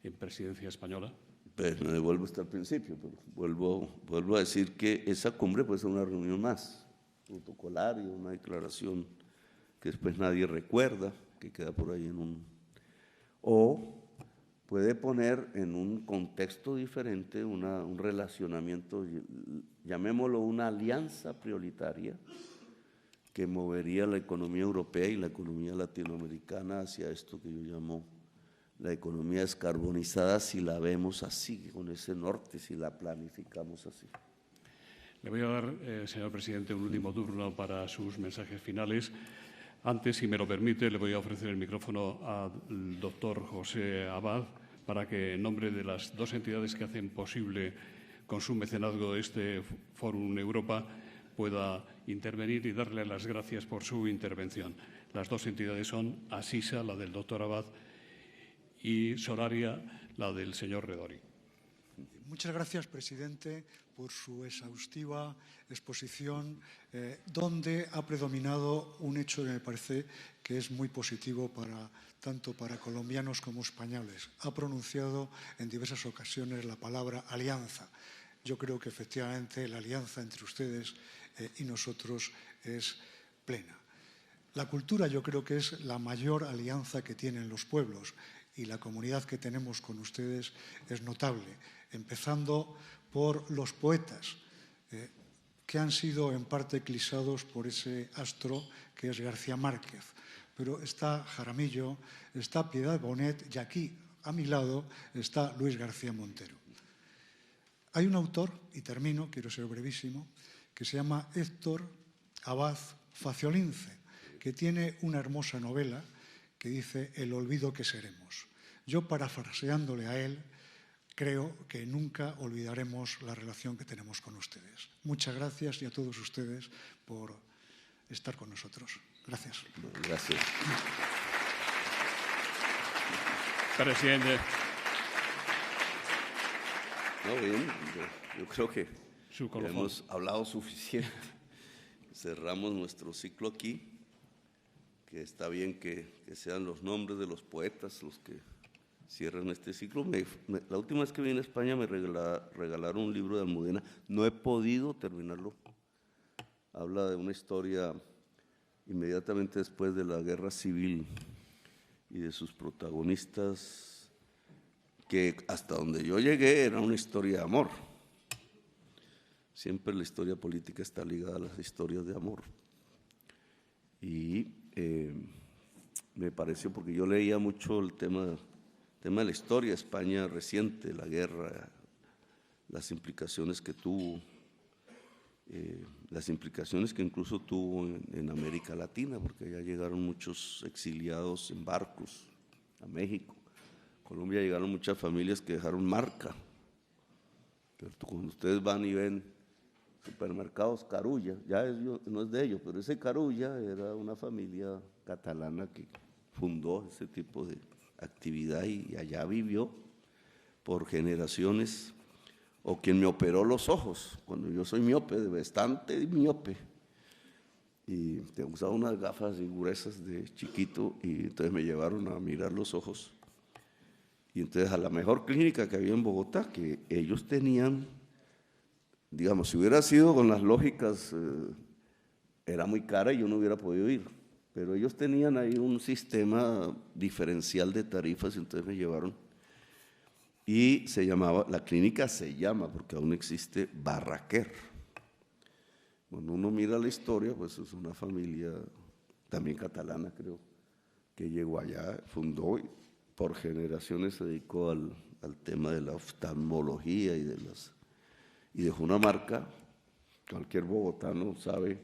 en presidencia española. Pues me devuelvo hasta el principio, pero vuelvo a decir que esa cumbre puede ser una reunión más protocolaria, una declaración que después nadie recuerda, que queda por ahí o puede poner en un contexto diferente un relacionamiento, llamémoslo una alianza prioritaria, que movería la economía europea y la economía latinoamericana hacia esto que yo llamo la economía descarbonizada, si la vemos así, con ese norte, si la planificamos así. Le voy a dar, señor presidente, un último turno para sus mensajes finales. Antes, si me lo permite, le voy a ofrecer el micrófono al doctor José Abad para que, en nombre de las dos entidades que hacen posible con su mecenazgo este Fórum Europa, pueda intervenir y darle las gracias por su intervención. Las dos entidades son Asisa, la del doctor Abad, y Solaria, la del señor Redori. Muchas gracias, presidente, por su exhaustiva exposición, donde ha predominado un hecho que me parece que es muy positivo tanto para colombianos como españoles. Ha pronunciado en diversas ocasiones la palabra alianza. Yo creo que efectivamente la alianza entre ustedes y nosotros es plena. La cultura yo creo que es la mayor alianza que tienen los pueblos, y la comunidad que tenemos con ustedes es notable, empezando por los poetas, que han sido en parte eclipsados por ese astro que es García Márquez. Pero está Jaramillo, está Piedad Bonet, y aquí, a mi lado, está Luis García Montero. Hay un autor, y termino, quiero ser brevísimo, que se llama Héctor Abad Faciolince, que tiene una hermosa novela que dice El olvido que seremos. Yo, parafraseándole a él, creo que nunca olvidaremos la relación que tenemos con ustedes. Muchas gracias, y a todos ustedes por estar con nosotros. Gracias. Gracias. Presidente. No, bien, yo creo que hemos hablado suficiente. Cerramos nuestro ciclo aquí, que está bien que sean los nombres de los poetas los que cierran este ciclo. La última vez que vine a España me regalaron un libro de Almudena, no he podido terminarlo. Habla de una historia inmediatamente después de la Guerra Civil y de sus protagonistas, que hasta donde yo llegué era una historia de amor. Siempre la historia política está ligada a las historias de amor. Y me pareció, porque yo leía mucho el tema de la historia de España reciente, la guerra, las implicaciones que tuvo, las implicaciones que incluso tuvo en América Latina, porque allá llegaron muchos exiliados en barcos a México. Colombia llegaron muchas familias que dejaron marca. Pero cuando ustedes van y ven supermercados Carulla, no es de ellos, pero ese Carulla era una familia catalana que fundó ese tipo de actividad y allá vivió por generaciones. O quien me operó los ojos, cuando yo soy miope, bastante miope, y usaba unas gafas gruesas de chiquito, y entonces me llevaron a mirar los ojos, y entonces a la mejor clínica que había en Bogotá, que ellos tenían, digamos, si hubiera sido con las lógicas, era muy cara y yo no hubiera podido ir, pero ellos tenían ahí un sistema diferencial de tarifas, y entonces me llevaron. Y la clínica se llama, porque aún existe, Barraquer. Cuando uno mira la historia, pues es una familia también catalana, creo, que llegó allá, fundó y por generaciones se dedicó al tema de la oftalmología y dejó una marca. Cualquier bogotano sabe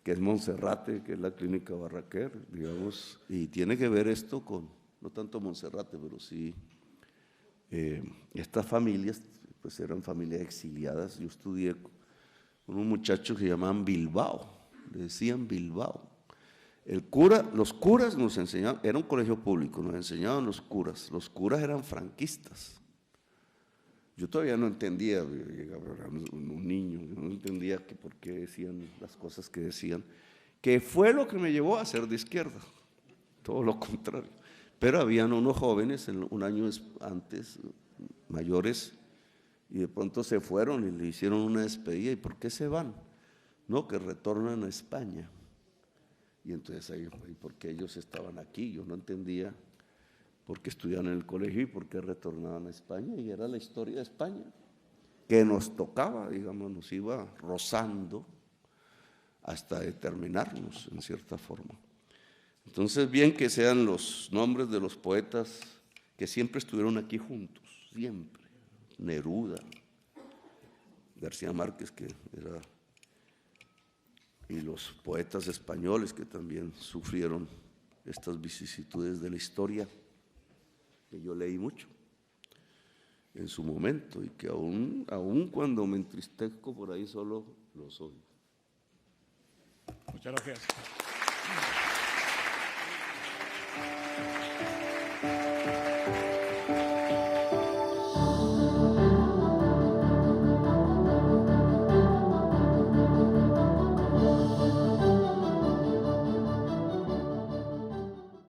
que es Monserrate, que es la clínica Barraquer, digamos, y tiene que ver esto con, no tanto Monserrate, pero sí. Estas familias, pues eran familias exiliadas. Yo estudié con un muchacho que llamaban Bilbao, le decían Bilbao. Los curas nos enseñaban, era un colegio público, nos enseñaban los curas eran franquistas. Yo todavía no entendía, era un niño, no entendía por qué decían las cosas que decían, que fue lo que me llevó a ser de izquierda, todo lo contrario. Pero habían unos jóvenes un año antes, mayores, y de pronto se fueron y le hicieron una despedida. ¿Y por qué se van? No, que retornan a España. Y entonces ahí, ¿por qué ellos estaban aquí? Yo no entendía por qué estudiaban en el colegio y por qué retornaban a España. Y era la historia de España, que nos tocaba, digamos, nos iba rozando hasta determinarnos en cierta forma. Entonces, bien que sean los nombres de los poetas que siempre estuvieron aquí juntos, siempre. Neruda, García Márquez, que era, y los poetas españoles que también sufrieron estas vicisitudes de la historia, que yo leí mucho en su momento y que aún cuando me entristezco por ahí solo los oigo. Muchas gracias.